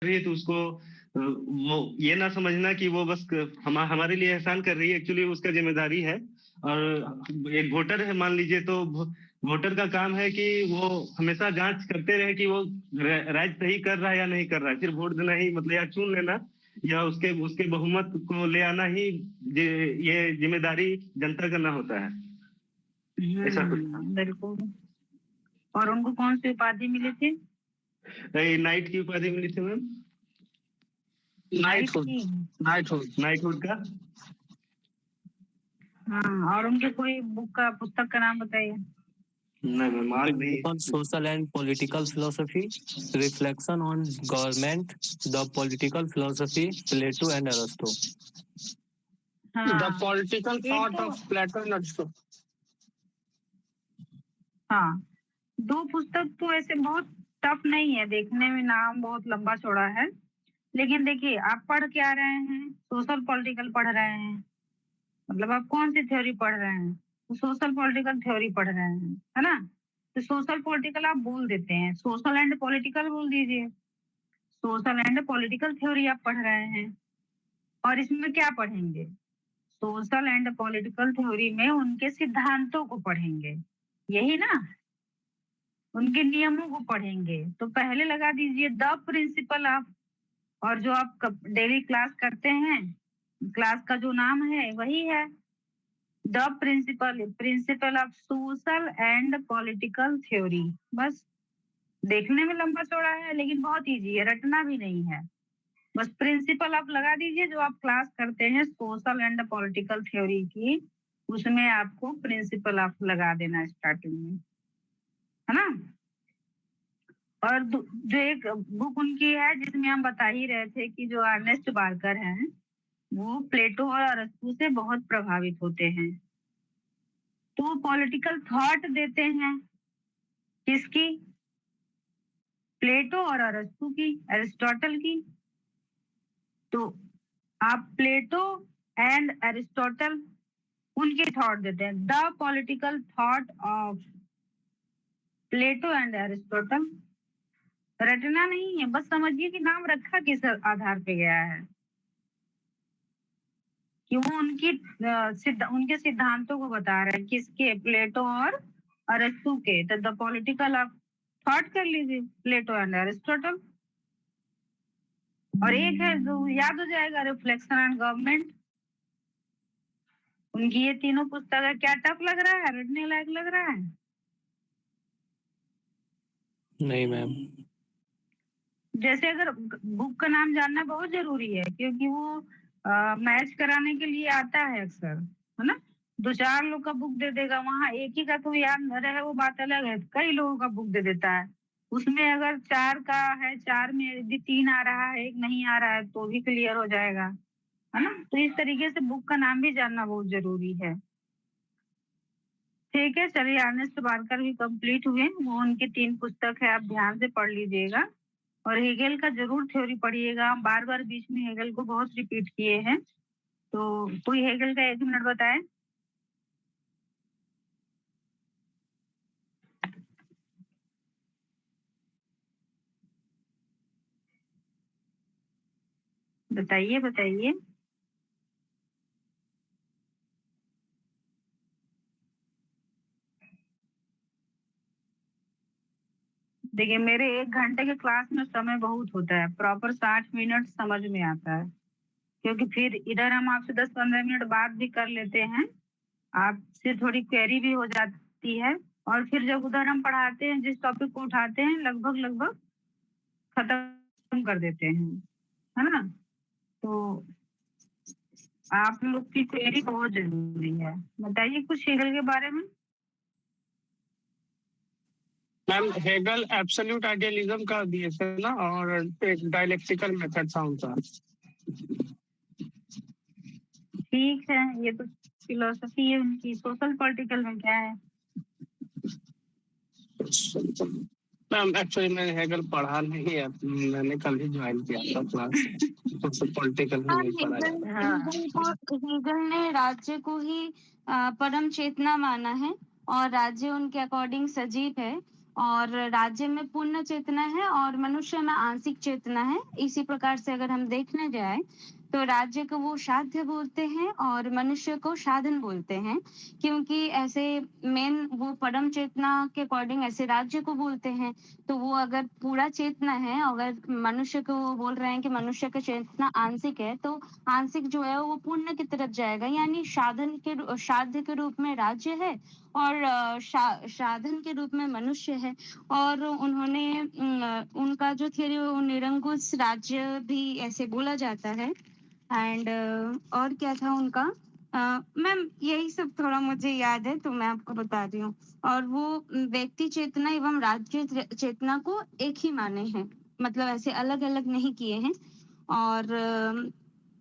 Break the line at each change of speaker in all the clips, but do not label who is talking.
रही है तो उसको वो ये ना समझना कि वो बस हमारे लिए एहसान कर रही है, एक्चुअली उसका जिम्मेदारी है। और एक वोटर है मान लीजिए, तो वोटर का काम है कि वो हमेशा जांच करते रहे कि वो राइट सही कर रहा है या नहीं कर रहा है। सिर्फ वोट देना ही मतलब या चुन लेना या उसके उसके बहुमत को ले आना ही ये जिम्मेदारी जनता का ना होता है। ऐसा कुछ
बिल्कुल। और उनको कौन सी उपाधि मिली थी?
नाइट की उपाधि मिली थी मैम। नाइटहुड का।
हाँ, और उनके कोई बुक का पुस्तक का नाम बताइए।
Social and political philosophy, reflection on government, the political philosophy, Plato and Aristotle.
The political thought of Plato and Aristotle.
हाँ, दो पुस्तक तो ऐसे बहुत टफ नहीं है, देखने में नाम बहुत लंबा चौड़ा है, लेकिन देखिए आप पढ़ क्या रहे हैं, सोशल पॉलिटिकल पढ़ रहे हैं, मतलब आप कौन सी थ्योरी पढ़ रहे हैं, तो सोशल पॉलिटिकल थ्योरी पढ़ रहे हैं, है ना। तो सोशल पॉलिटिकल आप बोल देते हैं, सोशल एंड पॉलिटिकल बोल दीजिए। सोशल एंड पॉलिटिकल थ्योरी आप पढ़ रहे हैं, और इसमें क्या पढ़ेंगे, सोशल एंड पॉलिटिकल थ्योरी में उनके सिद्धांतों को पढ़ेंगे, यही ना, उनके नियमों को पढ़ेंगे। तो पहले लगा दीजिए द प्रिंसिपल ऑफ, और जो आप डेली क्लास करते हैं, क्लास का जो नाम है वही है the principle of social and political theory. बस देखने में लंबा चौड़ा है लेकिन बहुत इजी है, रटना भी नहीं है, बस प्रिंसिपल आप लगा दीजिए। जो आप क्लास करते हैं सोशल एंड पॉलिटिकल थ्योरी की, उसमें आपको प्रिंसिपल आप लगा देना स्टार्टिंग में, है ना। और जो एक बुक उनकी है जिसमें हम बता ही रहे थे कि जो अर्नेस्ट बार्कर हैं वो प्लेटो और अरस्तू से बहुत प्रभावित होते हैं, तो पॉलिटिकल थॉट देते हैं किसकी, प्लेटो और अरस्तू की, अरिस्टोटल की। तो आप प्लेटो एंड अरिस्टोटल उनके थॉट देते हैं, the political thought of Plato and Aristotle. रटना नहीं है, बस समझिए कि नाम रखा किस आधार पे गया है, कि वो उनके सिद्धांतों को बता रहे हैं, किसके, प्लेटो और अरस्तू के। तो द पॉलिटिकल ऑफ थॉट कर लीजिए, प्लेटो एंड अरिस्टोटल। और एक है जो याद हो जाएगा, रिफ्लेक्शन एंड गवर्नमेंट। उनकी ये तीनों पुस्तक है। क्या टफ लग रहा है, रटने लायक लग रहा है?
नहीं मैम।
जैसे अगर बुक का नाम जानना बहुत जरूरी है, क्योंकि वो मैच कराने के लिए आता है अक्सर, है ना। 2-4 लोग का बुक दे देगा, वहां एक ही का तो याद न रहे वो बात अलग है, कई लोगों का बुक दे देता है। उसमें अगर 4 का है, 4 में यदि 3 आ रहा है, 1 नहीं आ रहा है, तो भी क्लियर हो जाएगा, है ना। तो इस तरीके से बुक का नाम भी जानना बहुत जरूरी है। ठीक है, चलिए अर्नेस्ट बार्कर भी कंप्लीट हुए, वो उनकी 3 पुस्तक है, आप ध्यान से पढ़ लीजिएगा। और हेगेल का जरूर थ्योरी पढ़िएगा, बार बार बीच में हेगेल को बहुत रिपीट किए हैं। तो कोई हेगेल का 1 मिनट बताए। बताइए बताइए। देखिए मेरे 1 घंटे के क्लास में समय बहुत होता है, प्रॉपर 60 मिनट समझ में आता है, क्योंकि फिर इधर हम आपसे 10-15 मिनट बात भी कर लेते हैं, आपसे थोड़ी क्वेरी भी हो जाती है, और फिर जब उधर हम पढ़ाते हैं, जिस टॉपिक को उठाते हैं लगभग खत्म कर देते हैं, है ना। तो आप लोग की क्वेरी बहुत जरूरी है। बताइए कुछ हेगल के बारे में।
मैम हेगल एब्सोल्यूट आइडियलिज्म का दिए थे ना, और एक डायलेक्टिकल मेथड था उनका।
ठीक है, ये तो फिलोसफी है उनकी। सोशल पॉलिटिकल में क्या है?
मैम एक्चुअली मैंने हेगल पढ़ा नहीं है, मैंने कल ही ज्वाइन किया था क्लास, सोशल पॉलिटिकल में नहीं पढ़ा।
हेगल ने राज्य को ही परम चेतना माना है, और राज्य उनके अकॉर्डिंग सजीव है, और राज्य में पूर्ण चेतना है और मनुष्य में आंशिक चेतना है। इसी प्रकार से अगर हम देखने जाए तो राज्य को वो साध्य बोलते हैं और मनुष्य को साधन बोलते हैं, क्योंकि ऐसे मेन वो परम चेतना के अकॉर्डिंग ऐसे राज्य को बोलते हैं। तो वो अगर पूरा चेतना है, अगर मनुष्य को वो बोल रहे हैं कि मनुष्य का चेतना आंशिक है, तो आंशिक जो है वो पूर्ण की तरफ जाएगा, यानी साध्य के रूप में राज्य है और साधन के रूप में मनुष्य है। और उन्होंने उनका जो थियरी निरंकुश राज्य भी ऐसे बोला जाता है। एंड और क्या था उनका, मैम यही सब थोड़ा मुझे याद है तो मैं आपको बता रही हूँ। और वो व्यक्ति चेतना एवं राज्य चेतना को एक ही माने हैं, मतलब ऐसे अलग अलग नहीं किए हैं। और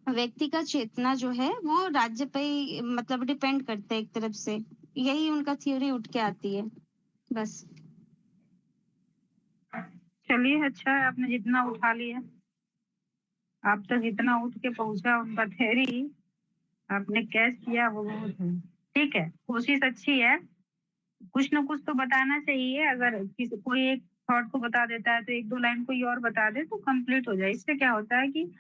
व्यक्ति का चेतना जो है वो राज्य पे ही, मतलब डिपेंड करता है एक तरफ से। यही उनका थ्योरी उठ के आती है बस।
चलिए अच्छा है, आपने जितना उठा लिया, आप तक जितना उठ के पहुंचा उनका थ्योरी आपने कैच किया वो बहुत है। ठीक है, कोशिश अच्छी है, कुछ न कुछ तो बताना चाहिए। अगर किसी कोई एक थॉट को बता देता है तो एक दो लाइन कोई और बता दे तो कंप्लीट हो जाए। इससे क्या होता है कि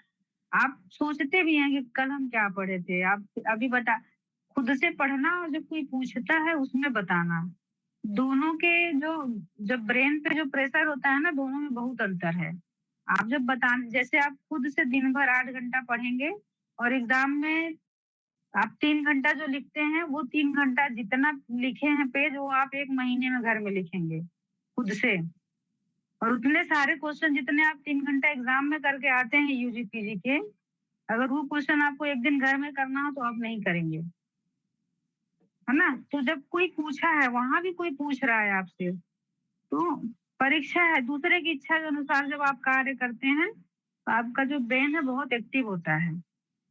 आप सोचते भी हैं कि कल हम क्या पढ़े थे। आप अभी बता, खुद से पढ़ना और जब कोई पूछता है उसमें बताना, दोनों के जो जब ब्रेन पे जो प्रेशर होता है ना, दोनों में बहुत अंतर है। आप जब बताने, जैसे आप खुद से दिन भर 8 घंटा पढ़ेंगे और एग्जाम में आप 3 घंटा जो लिखते हैं वो 3 घंटा जितना लिखे हैं पेज वो आप 1 महीने में घर में लिखेंगे खुद से। और उतने सारे क्वेश्चन जितने आप 3 घंटा एग्जाम में करके आते हैं यूजी पीजी के, अगर वो क्वेश्चन आपको एक दिन घर में करना हो तो आप नहीं करेंगे, है ना। तो जब कोई पूछा है, वहां भी कोई पूछ रहा है आपसे, तो परीक्षा है, दूसरे की इच्छा के अनुसार जब आप कार्य करते हैं तो आपका जो ब्रेन है बहुत एक्टिव होता है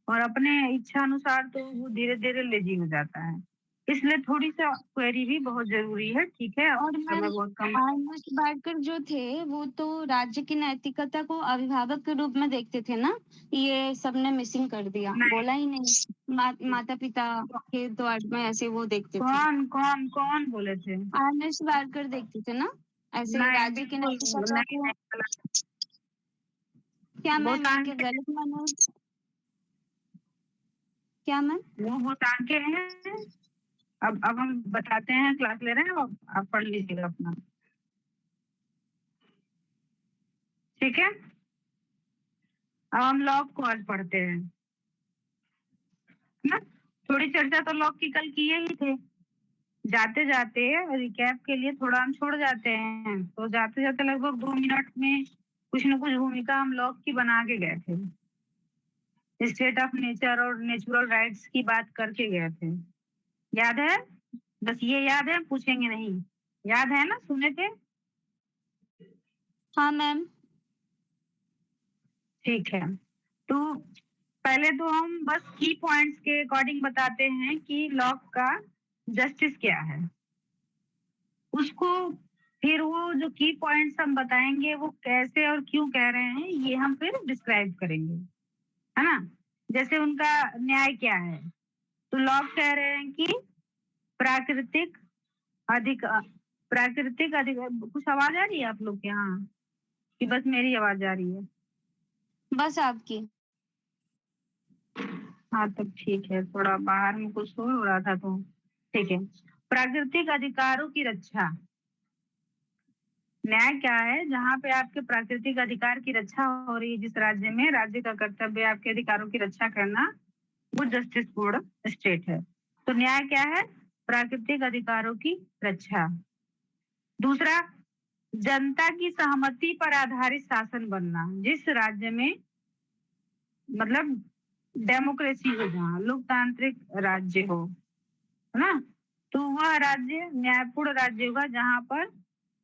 और अपने इच्छा अनुसार तो वो धीरे धीरे लेजी हो जाता है। इसलिए थोड़ी सा क्वेरी भी बहुत जरूरी है। ठीक है,
और
समय बहुत कम।
आर्नस्ट बार्कर जो थे वो तो राज्य की नैतिकता को अभिभावक के रूप में देखते थे ना, ये सबने मिसिंग कर दिया,
नहीं,
बोला ही नहीं। माता पिता के द्वार में ऐसे वो देखते थे।
कौन कौन कौन बोले थे?
आर्नस्ट बार्कर देखते थे ना ऐसे
नहीं,
राज्य की
बिल्कुल
नैतिकता
नहीं,
को।
नहीं, गलत।
क्या
वो
मैम, मैं क्या
तांके,
गलत मानूं? क्या मैम?
वो तांके हैं। अब हम बताते हैं, क्लास ले रहे हैं, अब आप पढ़ लीजिएगा अपना। ठीक है, अब हम लॉग को आज पढ़ते हैं ना। थोड़ी चर्चा तो लॉग की कल किए ही थे। जाते जाते रिकैप के लिए थोड़ा हम छोड़ जाते हैं, तो जाते जाते लगभग 2 मिनट में कुछ न कुछ भूमिका हम लॉग की बना के गए थे। स्टेट ऑफ नेचर और नेचुरल राइट्स की बात करके गए थे, याद है? बस ये याद है, पूछेंगे नहीं, याद है ना, सुने थे?
हाँ मैम।
ठीक है, तो पहले तो हम बस की पॉइंट्स के अकॉर्डिंग बताते हैं कि लॉग का जस्टिस क्या है, उसको फिर वो जो की पॉइंट्स हम बताएंगे वो कैसे और क्यों कह रहे हैं ये हम फिर डिस्क्राइब करेंगे, है ना। जैसे उनका न्याय क्या है, तो लॉग कह रहे हैं कि प्राकृतिक प्राकृतिक अधिकार। कुछ आवाज आ रही है आप लोग के यहाँ कि बस मेरी आवाज आ रही है?
बस आपकी।
हाँ तब ठीक है, थोड़ा बाहर में कुछ शोर हो रहा था तो ठीक है। प्राकृतिक अधिकारों की रक्षा, न्याय क्या है? जहाँ पे आपके प्राकृतिक अधिकार की रक्षा हो रही है, जिस राज्य में, राज्य का कर्तव्य है आपके अधिकारों की रक्षा करना, वो जस्टिस बोर्ड स्टेट है। तो न्याय क्या है? प्राकृतिक अधिकारों की रक्षा। दूसरा, जनता की सहमति पर आधारित शासन बनना, जिस राज्य में मतलब डेमोक्रेसी हो, जहाँ लोकतांत्रिक राज्य हो, है ना, तो वह राज्य न्यायपूर्ण राज्य होगा जहाँ पर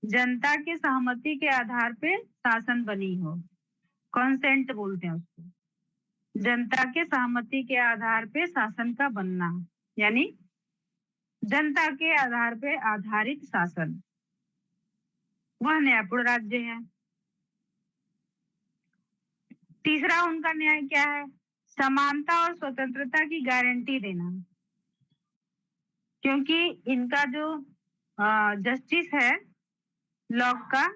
जनता के सहमति के आधार पे शासन बनी हो। कॉन्सेंट बोलते हैं उसको, जनता के सहमति के आधार पे शासन का बनना, यानी जनता के आधार पे आधारित शासन, वह न्यायपूर्ण राज्य है। तीसरा उनका न्याय क्या है? समानता और स्वतंत्रता की गारंटी देना, क्योंकि इनका जो जस्टिस है, लॉ का,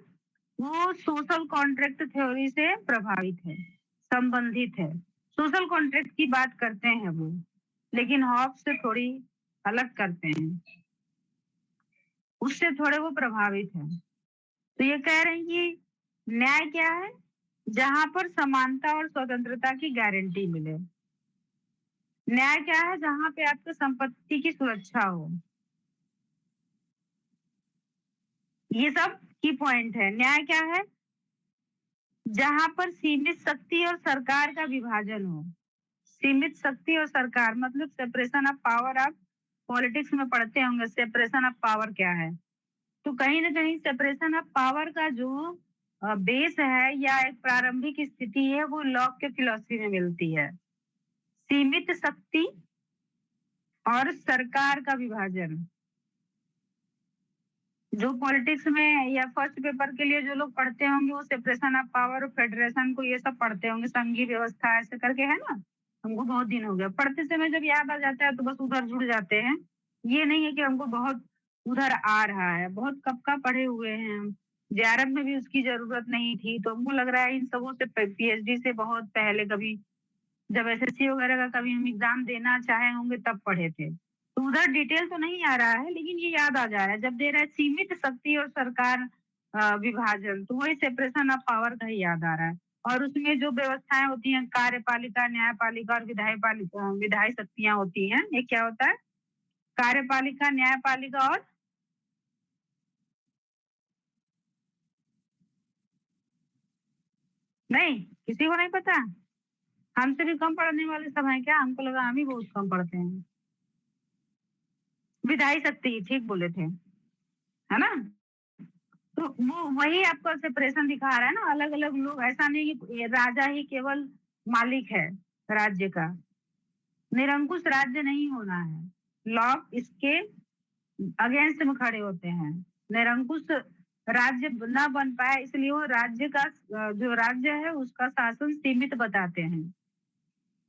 वो सोशल कॉन्ट्रैक्ट थ्योरी से प्रभावित है, संबंधित है। सोशल कॉन्ट्रैक्ट की बात करते हैं वो, लेकिन हॉब्स से थोड़ी अलग करते हैं, उससे थोड़े वो प्रभावित है। तो ये कह रहे हैं कि न्याय क्या है? जहां पर समानता और स्वतंत्रता की गारंटी मिले। न्याय क्या है? जहां पे आपकी संपत्ति की सुरक्षा हो। ये सब की पॉइंट है। न्याय क्या है? जहां पर सीमित शक्ति और सरकार का विभाजन हो। सीमित शक्ति और सरकार मतलब सेपरेशन ऑफ पावर। आप पॉलिटिक्स में पढ़ते होंगे सेपरेशन ऑफ पावर क्या है। तो कहीं ना कहीं सेपरेशन ऑफ पावर का जो बेस है या एक प्रारंभिक स्थिति है वो लॉक के फिलॉसफी में मिलती है। सीमित शक्ति और सरकार का विभाजन। जो पॉलिटिक्स में या फर्स्ट पेपर के लिए जो लोग पढ़ते होंगे वो सेपरेशन ऑफ पावर और फेडरेशन को ये सब पढ़ते होंगे, संघीय व्यवस्था ऐसे करके, है ना। हमको बहुत दिन हो गया पढ़ते समय, जब याद आ जाता है तो बस उधर जुड़ जाते हैं। ये नहीं है कि हमको बहुत उधर आ रहा है, बहुत कब का पढ़े हुए हैं हम। जेआरएफ में भी उसकी जरूरत नहीं थी, तो हमको लग रहा है इन सबों से पीएचडी से बहुत पहले कभी जब एसएससी वगैरह का कभी हम एग्जाम देना चाहे होंगे तब पढ़े थे। तो उधर डिटेल तो नहीं आ रहा है, लेकिन ये याद आ जा रहा है जब दे रहा है सीमित शक्ति और सरकार विभाजन, तो वही सेपरेशन ऑफ पावर का ही याद आ रहा है। और उसमें जो व्यवस्थाएं होती हैं, कार्यपालिका, न्यायपालिका और विधायी शक्तियां होती हैं। ये क्या होता है? कार्यपालिका, न्यायपालिका और नहीं, किसी को नहीं पता? हमसे भी कम पढ़ने वाले सब हैं क्या? हमको लगा हम ही बहुत कम पढ़ते हैं। विधायी शक्ति, ठीक बोले थे, है ना। तो वो वही आपको सेपरेशन दिखा रहा है ना। अलग अलग लोग, ऐसा नहीं कि राजा ही केवल मालिक है राज्य का। निरंकुश राज्य नहीं होना है। लॉ इसके अगेंस्ट में खड़े होते हैं। निरंकुश राज्य न बन पाए, इसलिए वो राज्य का जो राज्य है उसका शासन सीमित बताते हैं।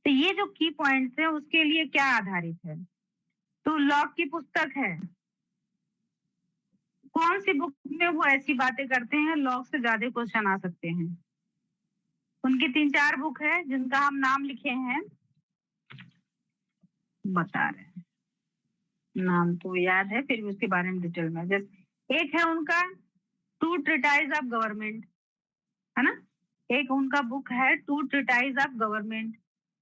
तो ये जो की पॉइंट्स है उसके लिए क्या आधारित है? तो लॉ की पुस्तक है। कौन सी बुक में वो ऐसी बातें करते हैं लॉ से ज्यादा क्वेश्चन आ सकते हैं? उनकी 3-4 बुक है जिनका हम नाम लिखे हैं, बता रहे हैं। नाम तो याद है, फिर भी उसके बारे में डिटेल में। जैसे एक है उनका टू ट्रिटाइज ऑफ गवर्नमेंट, है ना। एक उनका बुक है टू ट्रिटाइज ऑफ गवर्नमेंट।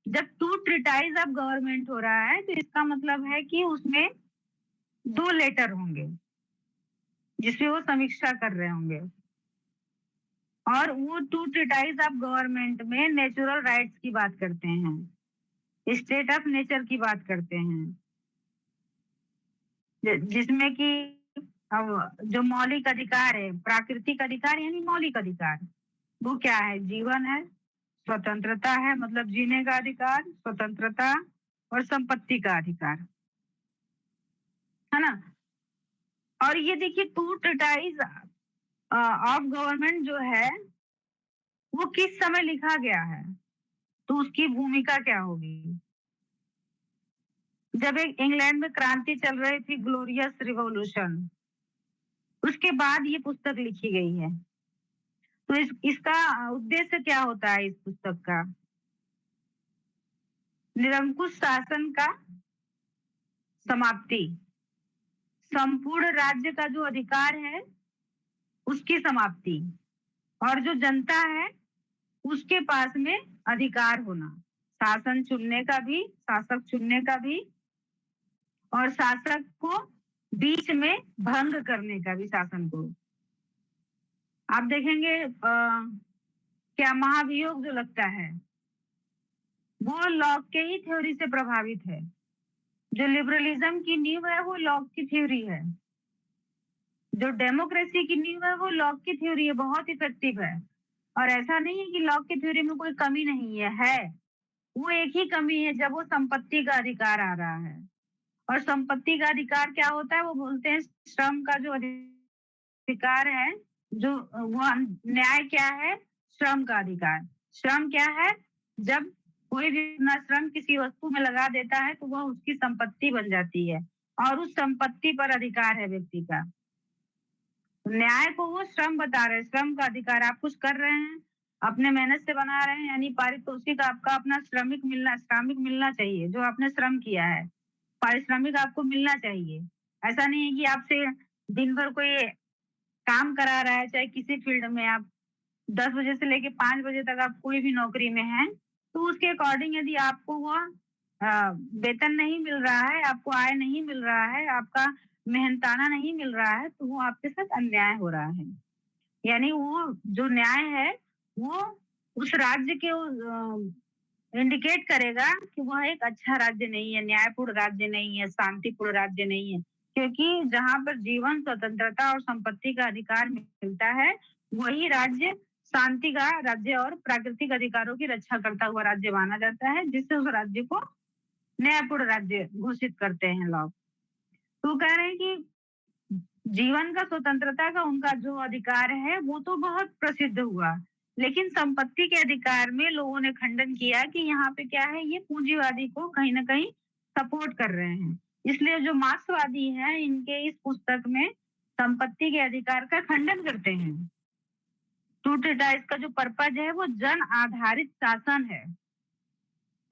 जब टू ट्रिटाइज ऑफ गवर्नमेंट हो रहा है तो इसका मतलब है कि उसमें 2 लेटर होंगे जिसमें वो समीक्षा कर रहे होंगे। और वो टू ट्रिटाइज ऑफ गवर्नमेंट में नेचुरल राइट्स की बात करते हैं, स्टेट ऑफ नेचर की बात करते हैं, जिसमें कि अब जो मौलिक अधिकार है, प्राकृतिक अधिकार यानी मौलिक अधिकार, वो क्या है? जीवन है, स्वतंत्रता है मतलब जीने का अधिकार, स्वतंत्रता और संपत्ति का अधिकार, है ना। और ये देखिए टू ट्रिटाइज ऑफ गवर्नमेंट जो है वो किस समय लिखा गया है, तो उसकी भूमिका क्या होगी? जब एक इंग्लैंड में क्रांति चल रही थी, ग्लोरियस रिवॉल्यूशन, उसके बाद ये पुस्तक लिखी गई है। तो इसका उद्देश्य क्या होता है इस पुस्तक का? निरंकुश शासन का समाप्ति, संपूर्ण राज्य का जो अधिकार है उसकी समाप्ति, और जो जनता है उसके पास में अधिकार होना, शासन चुनने का भी, शासक चुनने का भी, और शासक को बीच में भंग करने का भी, शासन को। आप देखेंगे क्या महाभियोग जो लगता है वो लॉक के ही थ्योरी से प्रभावित है। जो लिबरलिज्म की नींव है वो लॉक की थ्योरी है। जो डेमोक्रेसी की नींव है वो लॉक की थ्योरी है, बहुत इफेक्टिव है। और ऐसा नहीं है कि लॉक की थ्योरी में कोई कमी नहीं है। वो एक ही कमी है, जब वो संपत्ति का अधिकार आ रहा है। और संपत्ति का अधिकार क्या होता है? वो बोलते हैं श्रम का जो अधिकार है, जो वो न्याय क्या है? श्रम का अधिकार। श्रम क्या है? जब कोई भी अपना श्रम किसी वस्तु में लगा देता है तो वह उसकी संपत्ति बन जाती है और उस संपत्ति पर अधिकार है व्यक्ति का। न्याय को वो श्रम बता रहे हैं, श्रम का अधिकार। आप कुछ कर रहे हैं, अपने मेहनत से बना रहे हैं, यानी पारितोषिक आपका अपना श्रमिक मिलना चाहिए, जो आपने श्रम किया है पारिश्रमिक आपको मिलना चाहिए। ऐसा नहीं है कि आपसे दिन भर कोई काम करा रहा है, चाहे किसी फील्ड में आप 10 बजे से लेके 5 बजे तक आप कोई भी नौकरी में हैं, तो उसके अकॉर्डिंग यदि आपको वो वेतन नहीं मिल रहा है, आपको आय नहीं मिल रहा है, आपका मेहनताना नहीं मिल रहा है, तो वो आपके साथ अन्याय हो रहा है। यानी वो जो न्याय है वो उस राज्य के इंडिकेट करेगा कि वह एक अच्छा राज्य नहीं है, न्यायपूर्ण राज्य नहीं है, शांतिपूर्ण राज्य नहीं है। क्योंकि जहाँ पर जीवन, स्वतंत्रता और संपत्ति का अधिकार मिलता है, वही राज्य शांति का राज्य और प्राकृतिक अधिकारों की रक्षा करता हुआ राज्य माना जाता है, जिससे उस राज्य को न्यायपूर्ण राज्य घोषित करते हैं लोग। तो कह रहे हैं कि जीवन का, स्वतंत्रता का उनका जो अधिकार है वो तो बहुत प्रसिद्ध हुआ, लेकिन संपत्ति के अधिकार में लोगों ने खंडन किया कि यहाँ पे क्या है, ये पूंजीवादी को कहीं ना कहीं सपोर्ट कर रहे हैं। इसलिए जो मार्क्सवादी हैं, इनके इस पुस्तक में संपत्ति के अधिकार का खंडन करते हैं। टू ट्रीटाइज का जो पर्पज है वो जन आधारित शासन है,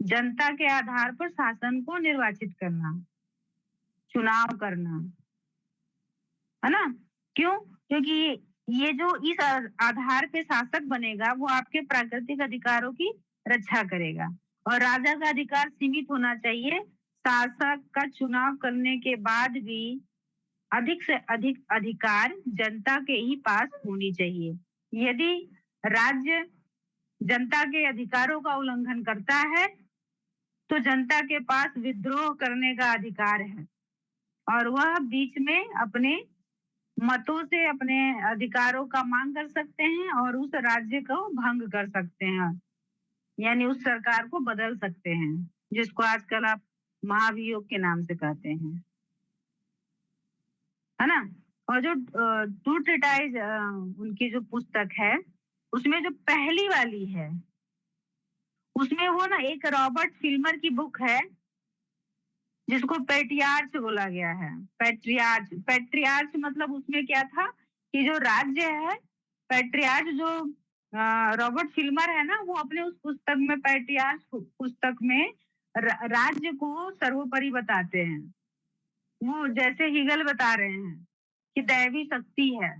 जनता के आधार पर शासन को निर्वाचित करना, चुनाव करना, है ना। क्यों? क्योंकि ये जो इस आधार पे शासक बनेगा वो आपके प्राकृतिक अधिकारों की रक्षा करेगा, और राजा का अधिकार सीमित होना चाहिए। शासक का चुनाव करने के बाद भी अधिक से अधिक अधिकार जनता के ही पास होनी चाहिए। यदि राज्य जनता के अधिकारों का उल्लंघन करता है तो जनता के पास विद्रोह करने का अधिकार है, और वह बीच में अपने मतों से अपने अधिकारों का मांग कर सकते हैं और उस राज्य को भंग कर सकते हैं, यानी उस सरकार को बदल सकते हैं, जिसको आजकल आप महाभियोग के नाम से कहते हैं, है ना। और जो टू ट्रीटाइज उनकी जो पुस्तक है, उसमें जो पहली वाली है, उसमें वो ना एक रॉबर्ट फिल्मर की बुक है जिसको पैट्रियार्च बोला गया है। पैट्रियार्च मतलब उसमें क्या था कि जो राज्य है, पैट्रियार्च जो रॉबर्ट फिल्मर है ना, वो अपने उस पुस्तक में, पैट्रियार्च पुस्तक में राज्य को सर्वोपरि बताते हैं। वो जैसे हीगल बता रहे हैं कि दैवी शक्ति है,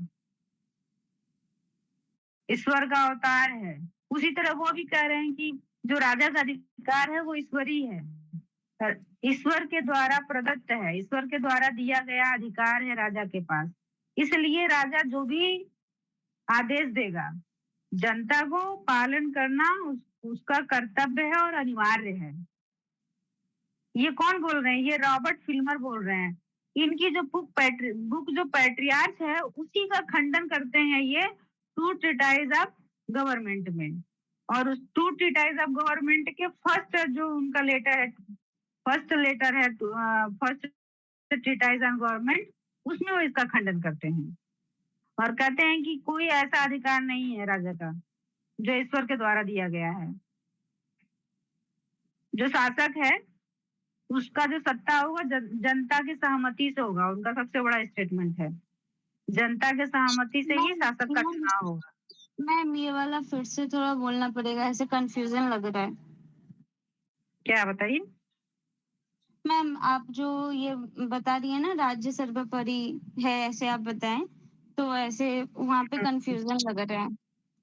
ईश्वर का अवतार है, उसी तरह वो भी कह रहे हैं कि जो राजा का अधिकार है वो ईश्वरीय है, ईश्वर के द्वारा प्रदत्त है, ईश्वर के द्वारा दिया गया अधिकार है राजा के पास। इसलिए राजा जो भी आदेश देगा, जनता को पालन करना उसका कर्तव्य है और अनिवार्य है। ये कौन बोल रहे हैं? ये रॉबर्ट फिल्मर बोल रहे हैं। इनकी जो बुक जो पैट्रियार्च है, उसी का खंडन करते हैं ये टू ट्रीटाइज ऑफ गवर्नमेंट में। और उस टू ट्रीटाइज ऑफ गवर्नमेंट के फर्स्ट जो उनका लेटर है, फर्स्ट ट्रीटाइज ऑन गवर्नमेंट, उसमें वो इसका खंडन करते हैं और कहते हैं कि कोई ऐसा अधिकार नहीं है राजा का जो ईश्वर के द्वारा दिया गया है। जो शासक है उसका जो सत्ता होगा जनता की सहमति से होगा। उनका सबसे बड़ा स्टेटमेंट है, जनता के सहमति से ही शासक का चुनाव होगा।
मैम ये वाला फिर से थोड़ा बोलना पड़ेगा, ऐसे कंफ्यूजन लग रहा है।
क्या बताइए?
मैम आप जो ये बता रही है ना, राज्य सर्वोपरि है, ऐसे आप बताएं, तो ऐसे वहाँ पे कंफ्यूजन लग रहा है।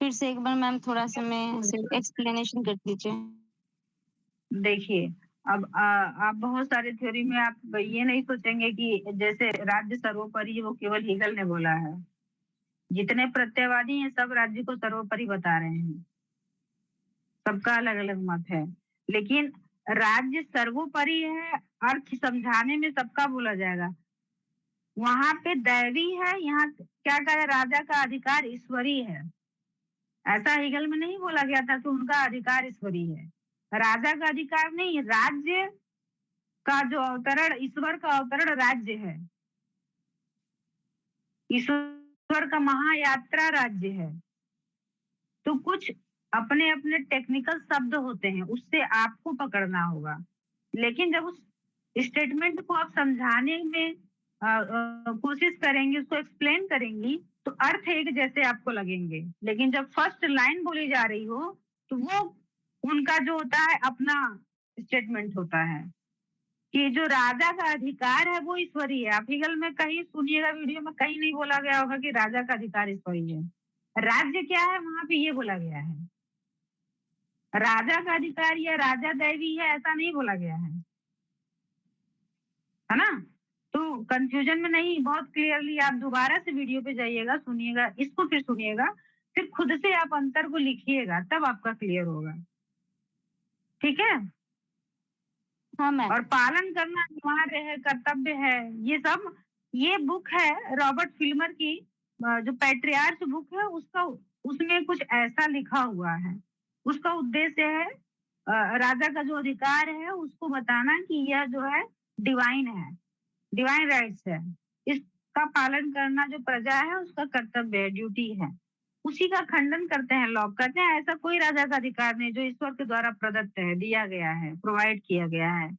फिर से एक बार मैम थोड़ा सा मैं ऐसे एक्सप्लेनेशन कर दीजिए।
देखिए, अब आप बहुत सारे थ्योरी में आप ये नहीं सोचेंगे कि जैसे राज्य सर्वोपरि वो केवल हीगल ने बोला है। जितने प्रत्ययवादी हैं सब राज्य को सर्वोपरि बता रहे हैं, सबका अलग अलग मत है। लेकिन राज्य सर्वोपरि है, अर्थ समझाने में सबका बोला जाएगा। वहां पे दैवी है, यहाँ क्या कहे, राजा का अधिकार ईश्वरी है। ऐसा हीगल में नहीं बोला गया था कि उनका अधिकार ईश्वरी है। राजा का अधिकार नहीं, राज्य का जो अवतरण, ईश्वर का अवतरण राज्य है, ईश्वर का महायात्रा राज्य है। तो कुछ अपने अपने टेक्निकल शब्द होते हैं, उससे आपको पकड़ना होगा। लेकिन जब उस स्टेटमेंट को आप समझाने में कोशिश करेंगी, उसको एक्सप्लेन करेंगी, तो अर्थ एक जैसे आपको लगेंगे। लेकिन जब फर्स्ट लाइन बोली जा रही हो तो वो उनका जो होता है अपना स्टेटमेंट होता है कि जो राजा का अधिकार है वो ईश्वरीय है। आप हिगल में कहीं सुनिएगा, वीडियो में कहीं नहीं बोला गया होगा कि राजा का अधिकार ईश्वरीय है। राज्य क्या है वहां पे ये बोला गया है। राजा का अधिकार या राजा दैवी है ऐसा नहीं बोला गया है ना। तो कंफ्यूजन में नहीं, बहुत क्लियरली आप दोबारा से वीडियो पे जाइएगा, सुनिएगा, इसको फिर सुनिएगा, फिर खुद से आप अंतर को लिखिएगा, तब आपका क्लियर होगा। ठीक है।
हाँ मैम।
और पालन करना अनिवार्य है, कर्तव्य है, ये सब। ये बुक है रॉबर्ट फिल्मर की, जो पैट्रियार्च बुक है, उसका उसमें कुछ ऐसा लिखा हुआ है। उसका उद्देश्य है राजा का जो अधिकार है उसको बताना कि यह जो है डिवाइन है, डिवाइन राइट्स है, इसका पालन करना जो प्रजा है उसका कर्तव्य है, ड्यूटी है। उसी का खंडन करते हैं लोग, कहते हैं ऐसा कोई राजा का अधिकार नहीं जो ईश्वर के द्वारा प्रदत्त है, दिया गया है, प्रोवाइड किया गया है।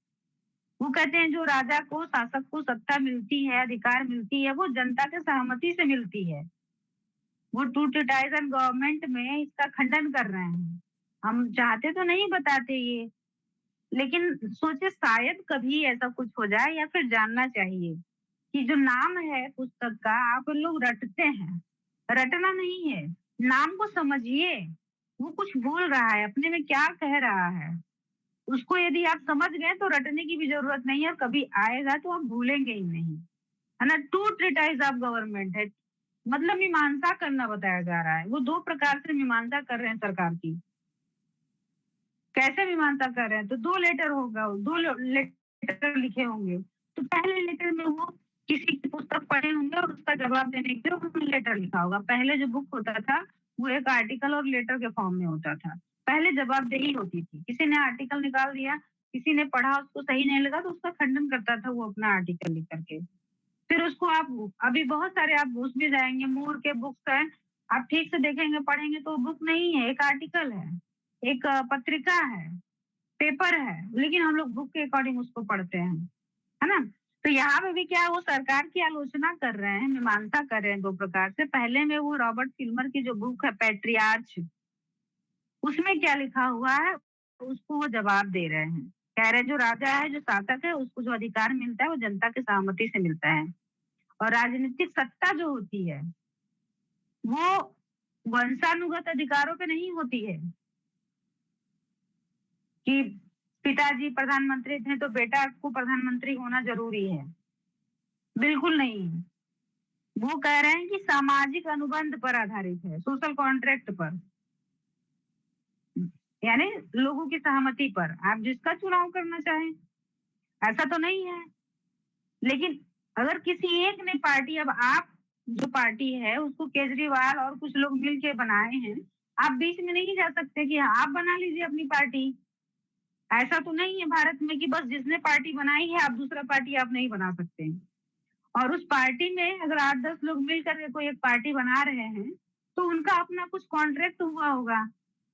वो कहते हैं जो राजा को, शासक को सत्ता मिलती है, अधिकार मिलती है, वो जनता के सहमति से मिलती है। वो टू टिटाइजन गवर्नमेंट में इसका खंडन कर रहे हैं। हम चाहते तो नहीं बताते ये, लेकिन सोचे शायद कभी ऐसा कुछ हो जाए, या फिर जानना चाहिए कि जो नाम है पुस्तक का आप लोग रटते हैं, रटना नहीं है, नाम को समझिए। वो कुछ बोल रहा है, अपने में क्या कह रहा है, उसको यदि आप समझ गए तो रटने की भी जरूरत नहीं है, और कभी आएगा तो आप भूलेंगे ही नहीं, है ना। टू ट्रिटाइज ऑफ गवर्नमेंट है, मतलब मीमांसा करना बताया जा रहा है। वो दो प्रकार से मीमांसा कर रहे हैं सरकार की। कैसे मीमांसा कर रहे हैं, तो दो लेटर होगा, दो लेटर लिखे होंगे। तो पहले लेटर में वो किसी की पुस्तक पढ़े होंगे और उसका जवाब देने के लिए उन्होंने लेटर लिखा होगा। पहले जो बुक होता था वो एक आर्टिकल और लेटर के फॉर्म में होता था। पहले जवाबदेही होती थी, किसी ने आर्टिकल निकाल दिया, किसी ने पढ़ा, उसको सही नहीं लगा तो उसका खंडन करता था वो अपना आर्टिकल लिख करके। फिर उसको आप अभी बहुत सारे आप उसमें जाएंगे, मूर के बुक्स हैं, आप ठीक से देखेंगे, पढ़ेंगे तो बुक नहीं है, एक आर्टिकल है, एक पत्रिका है, पेपर है, लेकिन हम लोग बुक के अकॉर्डिंग उसको पढ़ते हैं, है ना। तो यहाँ पे भी क्या, वो सरकार की आलोचना कर रहे हैं, मीमांसा कर रहे हैं दो प्रकार से। पहले में वो रॉबर्ट फिल्मर की जो बुक है पैट्रियार्च, उसमें क्या लिखा हुआ है उसको वो जवाब दे रहे हैं। कह रहे हैं जो राजा है, जो शासक है, उसको जो अधिकार मिलता है वो जनता की सहमति से मिलता है। और राजनीतिक सत्ता जो होती है वो वंशानुगत अधिकारों पे नहीं होती है कि पिताजी प्रधानमंत्री थे तो बेटा को प्रधानमंत्री होना जरूरी है, बिल्कुल नहीं। वो कह रहे हैं कि सामाजिक अनुबंध पर आधारित है, सोशल कॉन्ट्रैक्ट पर, यानी लोगों की सहमति पर आप जिसका चुनाव करना चाहें, ऐसा तो नहीं है। लेकिन अगर किसी एक ने पार्टी, अब आप जो पार्टी है उसको केजरीवाल और कुछ लोग मिलके बनाए हैं, आप बीच में नहीं जा सकते कि आप बना लीजिए अपनी पार्टी। ऐसा तो नहीं है भारत में कि बस जिसने पार्टी बनाई है आप दूसरा पार्टी आप नहीं बना सकते। और उस पार्टी में अगर 8-10 लोग मिलकर के कोई एक पार्टी बना रहे हैं तो उनका अपना कुछ कॉन्ट्रैक्ट हुआ होगा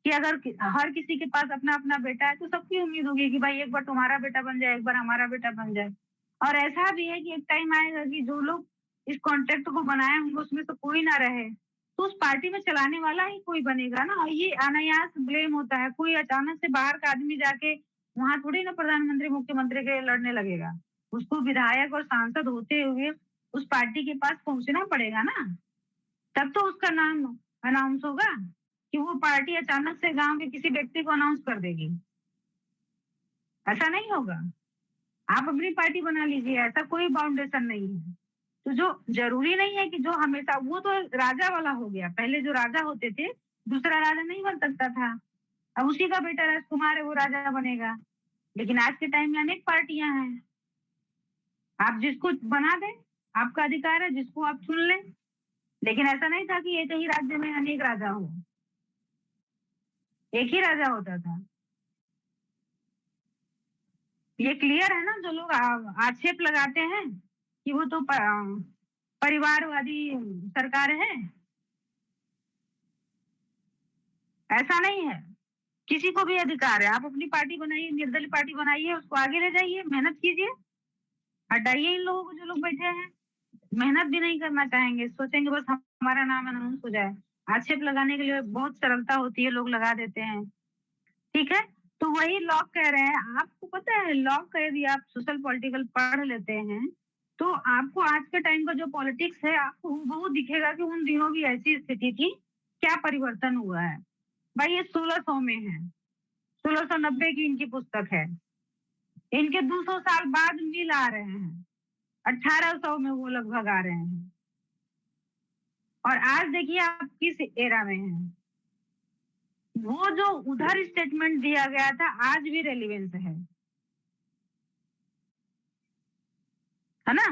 कि अगर हर किसी के पास अपना अपना बेटा है तो सबकी उम्मीद होगी कि भाई एक बार तुम्हारा बेटा बन जाए, एक बार हमारा बेटा बन जाए। और ऐसा भी है कि एक टाइम आएगा कि जो लोग इस कॉन्ट्रैक्ट को बनाए होंगे उसमें से कोई ना रहे, तो उस पार्टी में चलाने वाला ही कोई बनेगा ना। और ये अनायास ब्लेम होता है, कोई अचानक से बाहर का आदमी जाके वहां थोड़ी ना प्रधानमंत्री मुख्यमंत्री के लड़ने लगेगा। उसको विधायक और सांसद होते हुए उस पार्टी के पास पहुंचना पड़ेगा ना, तब तो उसका नाम अनाउंस होगा। कि वो पार्टी अचानक से गांव के किसी व्यक्ति को अनाउंस कर देगी, ऐसा नहीं होगा। आप अपनी पार्टी बना लीजिए, ऐसा कोई बाउंडेशन नहीं है। तो जो जरूरी नहीं है कि जो हमेशा, वो तो राजा वाला हो गया, पहले जो राजा होते थे दूसरा राजा नहीं बन सकता था। अब उसी का बेटा राजकुमार है वो राजा बनेगा। लेकिन आज के टाइम में अनेक पार्टियां हैं, आप जिसको बना दें, आपका अधिकार है, जिसको आप चुन लें। लेकिन ऐसा नहीं था कि एक ही राज्य में अनेक राजा हो, एक ही राजा होता था। ये क्लियर है ना। जो लोग आक्षेप लगाते हैं कि वो तो परिवारवादी सरकार है, ऐसा नहीं है। किसी को भी अधिकार है, आप अपनी पार्टी बनाइए, निर्दलीय पार्टी बनाइए, उसको आगे ले जाइए, मेहनत कीजिए, हटाइए इन लोगों को जो लोग बैठे हैं। मेहनत भी नहीं करना चाहेंगे, सोचेंगे बस हमारा नाम अनाउंस हो जाए। आक्षेप लगाने के लिए बहुत सरलता होती है, लोग लगा देते हैं। ठीक है, तो वही लॉ कह रहे हैं। आपको पता है लॉ का यदि आप सोशल पॉलिटिकल पढ़ लेते हैं तो आपको आज के टाइम का जो पॉलिटिक्स है आपको हूबहू दिखेगा कि उन दिनों की ऐसी स्थिति थी, क्या परिवर्तन हुआ है। भाई ये 1600 में है, 1690 की इनकी पुस्तक है, इनके 200 साल बाद मिल आ रहे हैं, 1800 में वो लगभग आ रहे हैं, और आज देखिए आप किस एरा में हैं। वो जो उधर स्टेटमेंट दिया गया था आज भी रेलिवेंस है ना।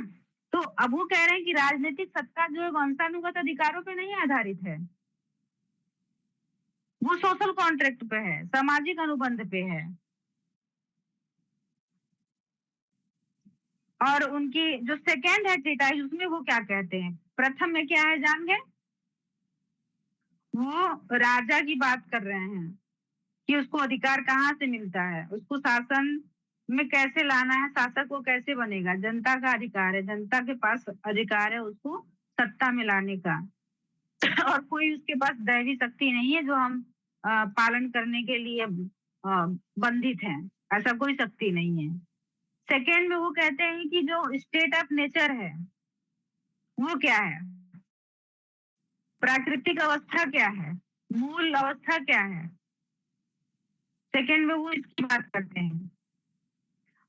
तो अब वो कह रहे हैं कि राजनीतिक सत्ता जो है वंशानुगत अधिकारों पे नहीं आधारित है, वो सोशल कॉन्ट्रैक्ट पे है, सामाजिक अनुबंध पे है। और उनकी जो सेकेंड है ट्रीटाइज उसमें वो क्या कहते हैं, प्रथम में क्या है जान गए, वो राजा की बात कर रहे हैं कि उसको अधिकार कहाँ से मिलता है, उसको शासन में कैसे लाना है, शासक वो कैसे बनेगा, जनता का अधिकार है, जनता के पास अधिकार है उसको सत्ता में लाने का और कोई उसके पास दैवी शक्ति नहीं है जो हम पालन करने के लिए बंधित हैं, ऐसा कोई शक्ति नहीं है। सेकेंड में वो कहते हैं कि जो स्टेट ऑफ नेचर है वो क्या है, प्राकृतिक अवस्था क्या है, मूल अवस्था क्या है, सेकेंड में वो इसकी बात करते हैं।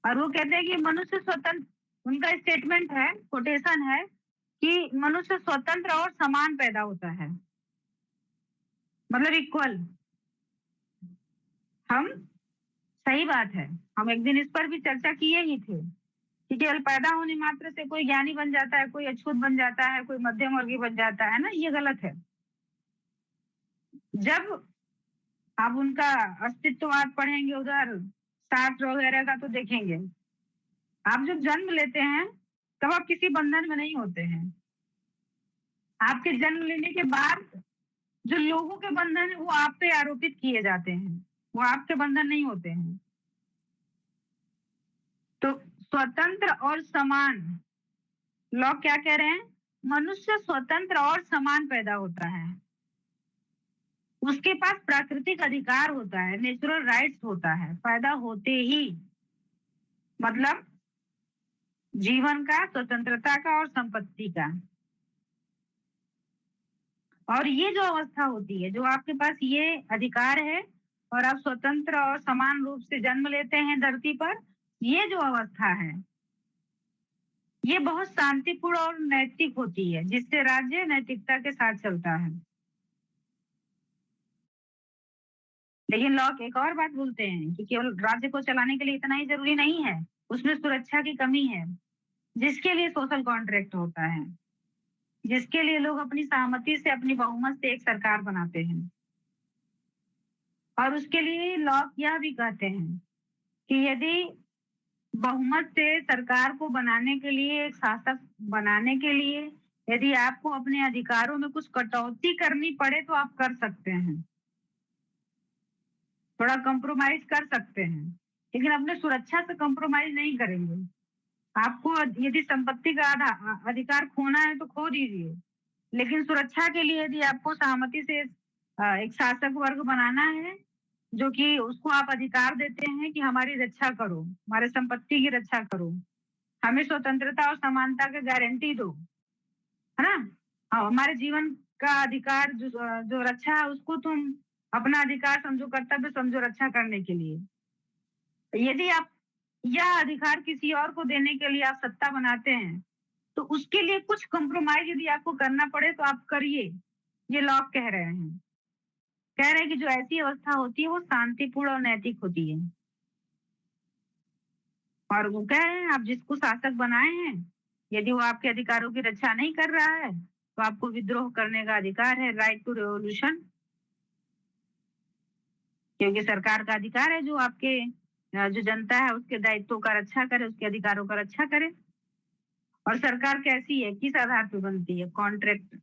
और वो कहते हैं कि मनुष्य स्वतंत्र, उनका स्टेटमेंट है, कोटेशन है कि मनुष्य स्वतंत्र और समान पैदा होता है, मतलब इक्वल। हम सही बात है, हम एक दिन इस पर भी चर्चा किए ही थे कि केवल पैदा होने मात्र से कोई ज्ञानी बन जाता है, कोई अछूत बन जाता है, कोई मध्यम वर्गीय बन जाता है ना, ये गलत है। जब आप उनका अस्तित्ववाद पढ़ेंगे उधर शास्त्र वगैरह का तो देखेंगे, आप जब जन्म लेते हैं तब आप किसी बंधन में नहीं होते हैं, आपके जन्म लेने के बाद जो लोगों के बंधन है वो आप पे आरोपित किए जाते हैं, वो आपके बंधन नहीं होते हैं। तो स्वतंत्र और समान, लॉ क्या कह रहे हैं, मनुष्य स्वतंत्र और समान पैदा होता है, उसके पास प्राकृतिक अधिकार होता है, नेचुरल राइट्स होता है पैदा होते ही, मतलब जीवन का, स्वतंत्रता का और संपत्ति का। और ये जो अवस्था होती है, जो आपके पास ये अधिकार है और आप स्वतंत्र और समान रूप से जन्म लेते हैं धरती पर, ये जो अवस्था है ये बहुत शांतिपूर्ण और नैतिक होती है, जिससे राज्य नैतिकता के साथ चलता है। लेकिन लोग एक और बात बोलते हैं कि केवल राज्य को चलाने के लिए इतना ही जरूरी नहीं है, उसमें सुरक्षा की कमी है, जिसके लिए सोशल कॉन्ट्रैक्ट होता है, जिसके लिए लोग अपनी सहमति से, अपनी बहुमत से एक सरकार बनाते हैं। और उसके लिए लोग यह भी कहते हैं कि यदि बहुमत से सरकार को बनाने के लिए, एक शासक बनाने के लिए यदि आपको अपने अधिकारों में कुछ कटौती करनी पड़े तो आप कर सकते हैं, थोड़ा कंप्रोमाइज कर सकते हैं, लेकिन अपने सुरक्षा से कंप्रोमाइज नहीं करेंगे। आपको यदि संपत्ति का अधिकार खोना है तो खो दीजिए, लेकिन सुरक्षा के लिए यदि आपको सहमति से एक शासक वर्ग बनाना है जो कि उसको आप अधिकार देते हैं कि हमारी रक्षा करो, हमारे संपत्ति की रक्षा करो, हमें स्वतंत्रता और समानता की गारंटी दो, है ना, हमारे जीवन का अधिकार जो रक्षा है उसको तुम अपना अधिकार समझो, कर्तव्य समझो रक्षा करने के लिए। यदि आप यह अधिकार किसी और को देने के लिए आप सत्ता बनाते हैं तो उसके लिए कुछ कंप्रोमाइज यदि आपको करना पड़े तो आप करिए, ये लोग कह रहे हैं। कह रहे हैं कि जो ऐसी अवस्था होती है वो शांतिपूर्ण और नैतिक होती है। और वो कह रहे हैं आप जिसको शासक बनाए हैं यदि वो आपके अधिकारों की रक्षा नहीं कर रहा है तो आपको विद्रोह करने का अधिकार है, राइट टू रेवोल्यूशन, क्योंकि सरकार का अधिकार है जो आपके जो जनता है उसके दायित्वों का रक्षा करे, उसके अधिकारों का रक्षा करे। और सरकार कैसी है, किस आधार पे बनती है, कॉन्ट्रैक्ट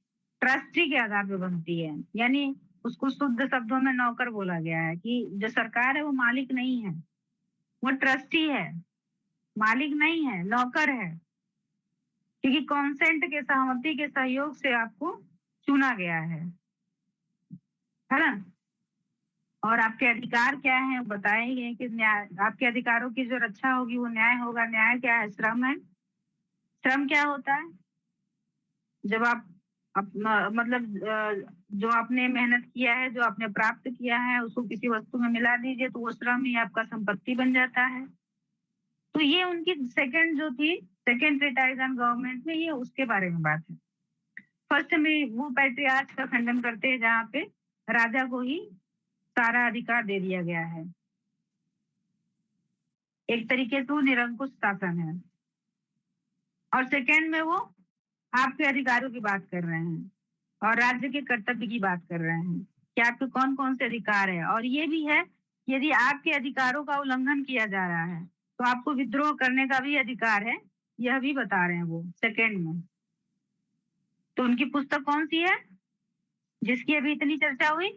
ट्रस्टी के आधार पे बनती है, यानी उसको शुद्ध शब्दों में नौकर बोला गया है कि जो सरकार है वो मालिक नहीं है, वो ट्रस्टी है, मालिक नहीं है, नौकर है। क्योंकि कॉन्सेंट के सहमति के सहयोग से आपको चुना गया है ना। और आपके अधिकार क्या है बताए गए कि न्याय, आपके अधिकारों की जो रक्षा होगी वो न्याय होगा। न्याय क्या है? श्रम है। श्रम क्या होता है? जब आप अपना मतलब जो आपने मेहनत किया है, जो आपने प्राप्त किया है, उसको किसी वस्तु में मिला दीजिए तो वो श्रम ही आपका संपत्ति बन जाता है। तो ये उनकी सेकंड जो थी, सेकंड ट्रीटाइज ऑन गवर्नमेंट में, ये उसके बारे में बात है। फर्स्ट में वो पैट्रियार्च का खंडन करते हैं जहाँ पे राजा को ही सारा अधिकार दे दिया गया है। एक तरीके से वो निरंकुश शासन है। और सेकंड में वो आपके अधिकारों की बात कर रहे हैं और राज्य के कर्तव्य की बात कर रहे हैं कि आपके कौन कौन से अधिकार है। और ये भी है यदि आपके अधिकारों का उल्लंघन किया जा रहा है तो आपको विद्रोह करने का भी अधिकार है, यह भी बता रहे हैं वो सेकंड में। तो उनकी पुस्तक कौन सी है जिसकी अभी इतनी चर्चा हुई?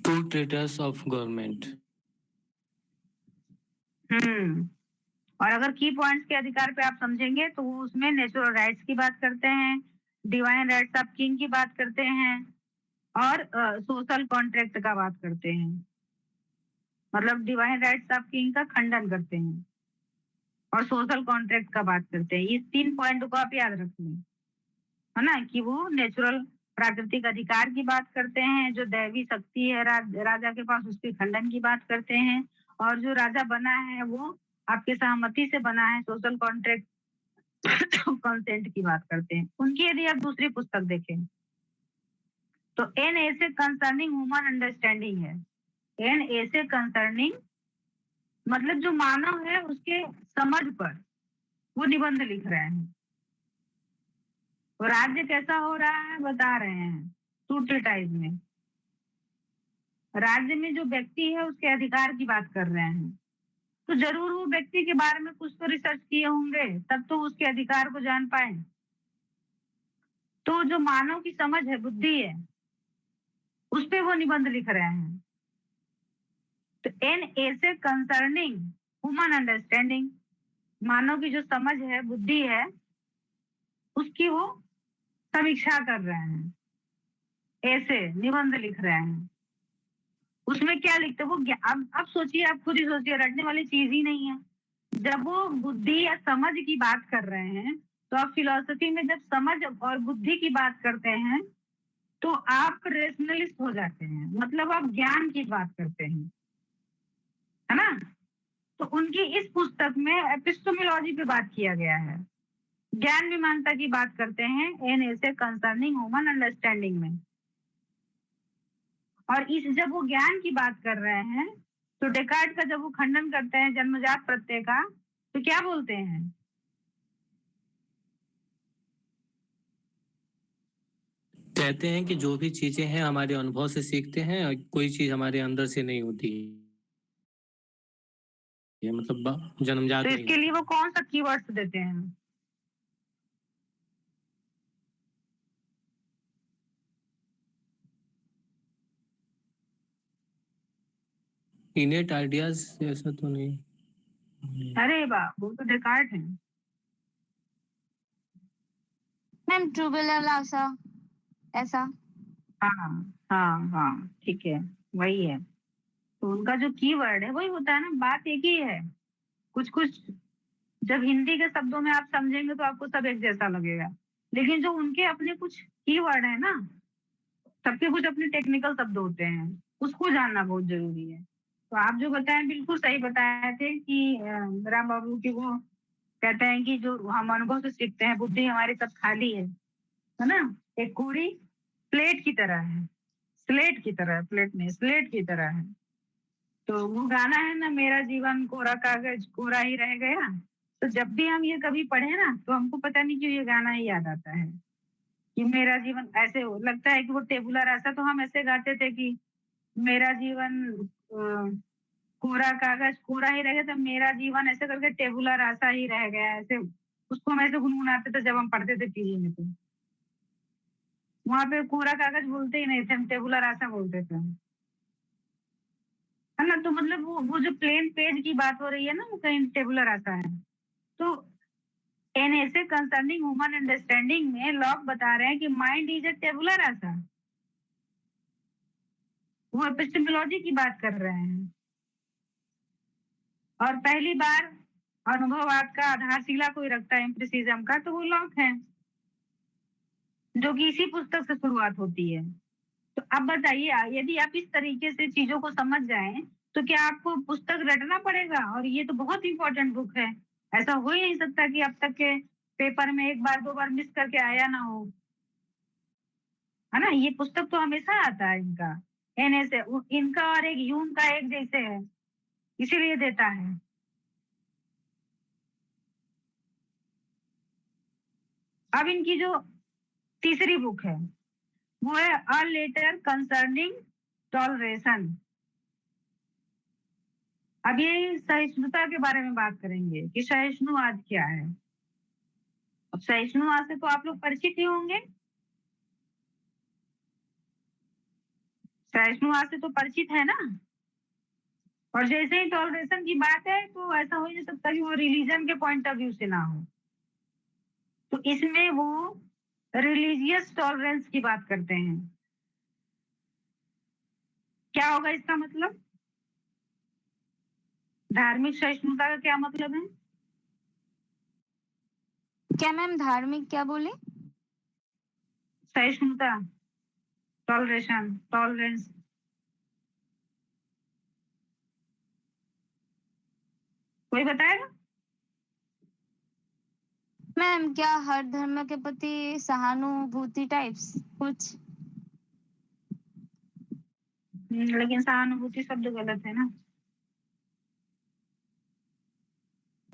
Two treatise of government.
और अगर की पॉइंट्स के अधिकार पे आप समझेंगे तो वो उसमें नेचुरल राइट्स की बात करते हैं, डिवाइन राइट्स ऑफ किंग की बात करते हैं और सोशल कॉन्ट्रैक्ट का बात करते हैं। मतलब डिवाइन राइट्स ऑफ किंग का खंडन करते हैं और सोशल कॉन्ट्रैक्ट का बात करते हैं। इस 3 पॉइंट को आप याद रख लें, है ना, कि वो नेचुरल प्राकृतिक अधिकार की बात करते हैं, जो दैवी शक्ति है राजा के पास उसके खंडन की बात करते हैं, और जो राजा बना है वो आपके सहमति से बना है, सोशल कॉन्ट्रैक्ट कंसेंट की बात करते हैं। उनकी यदि आप दूसरी पुस्तक देखें तो an essay concerning human understanding है। एन एसे कंसर्निंग मतलब जो मानव है उसके समझ पर वो निबंध लिख रहे हैं। राज्य कैसा हो रहा है बता रहे हैं टू ट्रीटाइज में। राज्य में जो व्यक्ति है उसके अधिकार की बात कर रहे हैं, तो जरूर वो व्यक्ति के बारे में कुछ तो रिसर्च किए होंगे तब तो उसके अधिकार को जान पाए। तो जो मानव की समझ है, बुद्धि है, उस पे वो निबंध लिख रहे हैं। तो an essay concerning human understanding, मानव की जो समझ है, बुद्धि है, उसकी वो समीक्षा कर रहे हैं, ऐसे निबंध लिख रहे हैं। उसमें क्या लिखते वो अब सोचिए, आप खुद ही सोचिए, रटने वाली चीज ही नहीं है। जब वो बुद्धि या समझ की बात कर रहे हैं तो आप फिलॉसफी में जब समझ और बुद्धि की बात करते हैं तो आप रेशनलिस्ट हो जाते हैं, मतलब आप ज्ञान की बात करते हैं, है ना। तो उनकी इस पुस्तक में एपिस्टोमोलॉजी पे बात किया गया है, ज्ञान मीमांसा की बात करते हैं N essay concerning human understanding में। और इस जब वो ज्ञान की बात कर रहे हैं तो डेकार्ट का जब वो खंडन करते हैं जन्मजात प्रत्यय का, तो क्या बोलते हैं?
कहते हैं कि जो भी चीजें हैं हमारे अनुभव से सीखते हैं और कोई चीज हमारे अंदर से नहीं होती है, मतलब जन्मजात
तो
नहीं
इसके लिए
होती
वो कौन सा कीवर्ड्स देते हैं?
इनेट आइडियाज ऐसा तो नहीं।
अरे वाह, वो तो डेकार्ट है।
मैम ट्रूबेलर ऐसा।
हाँ हाँ हाँ, ठीक है, वही है। तो उनका जो कीवर्ड है वही होता है ना, बात एक ही है। कुछ कुछ जब हिंदी के शब्दों में आप समझेंगे तो आपको सब एक जैसा लगेगा, लेकिन जो उनके अपने कुछ कीवर्ड है ना, सबके कुछ अपने टेक्निकल शब्द होते हैं, उसको जानना बहुत जरूरी है। तो आप जो बताए बिल्कुल सही बताए थे कि राम बाबू की वो कहते हैं कि जो हम अनुभव से सीखते हैं, बुद्धि हमारी सब खाली है ना। एक कोरी प्लेट की तरह है, स्लेट की तरह, प्लेट नहीं स्लेट की तरह है। तो वो गाना है ना, मेरा जीवन कोरा कागज कोरा ही रह गया। तो जब भी हम ये कभी पढ़े ना तो हमको पता नहीं क्यों ये गाना ही याद आता है कि मेरा जीवन ऐसे लगता है कि वो टेबुला रासा, तो हम ऐसे गाते थे कि मेरा जीवन कोरा कागज कोरा ही रह गया, तो मेरा जीवन ऐसे करके टेबुला रासा ही रह गया, ऐसे उसको हम ऐसे गुनगुनाते थे जब हम पढ़ते थे टीवी में। तो वहां पे कोरा कागज बोलते ही नहीं थे, हम टेबुला रासा बोलते थे, है ना। तो मतलब वो जो प्लेन पेज की बात हो रही है ना, वो कहीं टेबुलर आता है। तो एनएसए कंसर्निंग ह्यूमन अंडरस्टैंडिंग में लॉक बता रहे हैं कि माइंड इज ए टेबुला रासा। वो एपिस्टेमोलॉजी की बात कर रहे हैं और पहली बार अनुभववाद का आधारशिला कोई रखता है एम्पिरिसिज्म का, तो वो लॉक है, जो कि इसी पुस्तक से शुरुआत होती है। तो अब बताइए, यदि आप इस तरीके से चीजों को समझ जाएं तो क्या आपको पुस्तक रटना पड़ेगा? और ये तो बहुत इंपॉर्टेंट बुक है, ऐसा हो ही नहीं सकता कि अब तक के पेपर में एक बार दो बार मिस करके आया ना हो, है ना। ये पुस्तक तो हमेशा आता है इनका, एनएसए इनका और एक यून का एक जैसे है, इसीलिए देता है। अब इनकी जो तीसरी बुक है वो है अ लेटर कंसर्निंग टॉलरेशन। अब ये सहिष्णुता के बारे में बात करेंगे कि सहिष्णुवाद क्या है। अब सहिष्णुवाद से तो आप लोग परिचित ही होंगे, सहिष्णुवाद से तो परिचित है ना। और जैसे ही टॉलरेशन की बात है तो ऐसा हो नहीं सकता कि वो रिलीजन के पॉइंट ऑफ व्यू से ना हो। तो इसमें वो रिलीजियस टॉलरेंस की बात करते हैं। क्या होगा इसका मतलब? धार्मिक सहिष्णुता का क्या मतलब है?
क्या मैम धार्मिक क्या बोले?
सहिष्णुता, टॉलरेशन, टॉलरेंस। कोई बताएगा?
मैम क्या हर धर्म के प्रति सहानुभूति टाइप्स कुछ?
लेकिन सहानुभूति शब्द गलत है ना।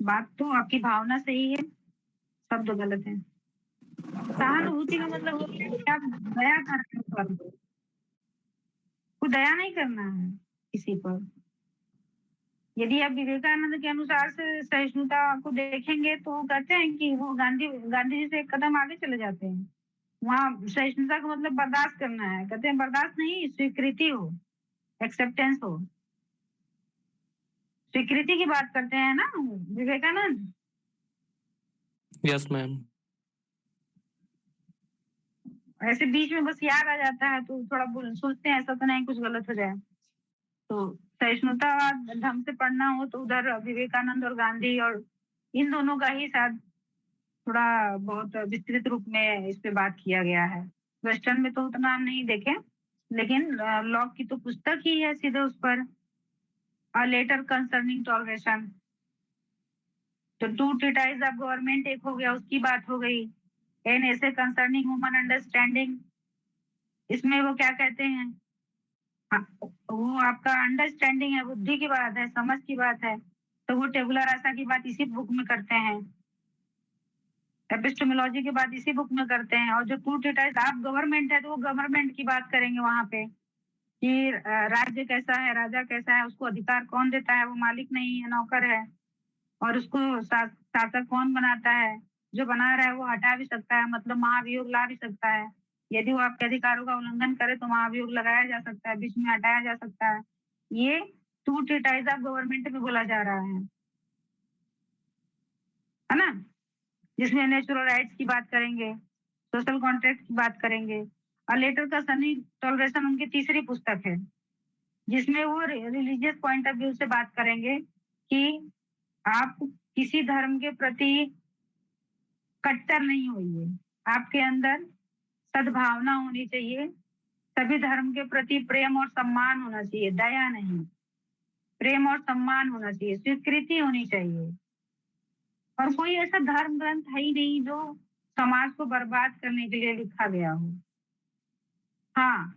बात तो आपकी भावना सही है, शब्द गलत है। सहानुभूति का मतलब हो गया कि आप दया कर रहे हो पर, को दया नहीं करना है किसी पर। यदि आप विवेकानंद के अनुसार से सहिष्णुता को देखेंगे तो वो कहते हैं कि वो गांधी जी से एक कदम आगे चले जाते हैं। वहाँ सहिष्णुता का मतलब बर्दाश्त करना है, कहते हैं बर्दाश्त नहीं, स्वीकृति हो, एक्सेप्टेंस हो। स्वीकृति की बात करते हैं ना विवेकानंद।
Yes ma'am.
ऐसे बीच में बस याद आ जाता है तो थोड़ा सोचते हैं ऐसा तो नहीं कुछ गलत हो जाए। तो सहिष्णुता ढंग से पढ़ना हो तो उधर विवेकानंद और गांधी और इन दोनों का ही शायद थोड़ा बहुत विस्तृत रूप में इस पे बात किया गया है। वेस्टर्न में तो उतना हम नहीं देखे, लेकिन लॉक की तो पुस्तक ही है सीधे उस पर, अ लेटर कंसर्निंग टॉलरेशन। तो टू ट्रीटाइज ऑफ गवर्नमेंट एक हो गया, उसकी बात हो गई। एनएसए कंसर्निंग ह्यूमन अंडरस्टैंडिंग, इसमें वो क्या कहते हैं, वो आपका अंडरस्टैंडिंग है, बुद्धि की बात है, समझ की बात है। तो वो टेबुला रासा की बात इसी बुक में करते हैं, एपिस्टेमोलॉजी की बात इसी बुक में करते हैं। और जो टू ट्रीटाइज ऑफ गवर्नमेंट है तो वो गवर्नमेंट की बात करेंगे वहां पे कि राज्य कैसा है, राजा कैसा है, उसको अधिकार कौन देता है, वो मालिक नहीं है, नौकर है। और उसको शासक कौन बनाता है, जो बना रहा है वो हटा भी सकता है, मतलब महाभियोग ला भी सकता है। यदि वो आपके अधिकारों का उल्लंघन करे तो महाभियोग लगाया जा सकता है, बीच में हटाया जा सकता है। ये टू ट्रीटाइज ऑफ गवर्नमेंट में बोला जा रहा है ना, जिसमें नेचुरल राइट्स की बात करेंगे, सोशल कॉन्ट्रैक्ट की बात करेंगे। और लेटर का सनी टॉलरेशन उनकी तीसरी पुस्तक है, जिसमें वो रिलीजियस पॉइंट ऑफ व्यू से बात करेंगे कि आप किसी धर्म के प्रति कट्टर नहीं होइए, आपके अंदर सद्भावना होनी चाहिए, सभी धर्म के प्रति प्रेम और सम्मान होना चाहिए, दया नहीं, प्रेम और सम्मान होना चाहिए, स्वीकृति होनी चाहिए। और कोई ऐसा धर्म ग्रंथ है ही नहीं जो समाज को बर्बाद करने के लिए लिखा गया हो। हाँ,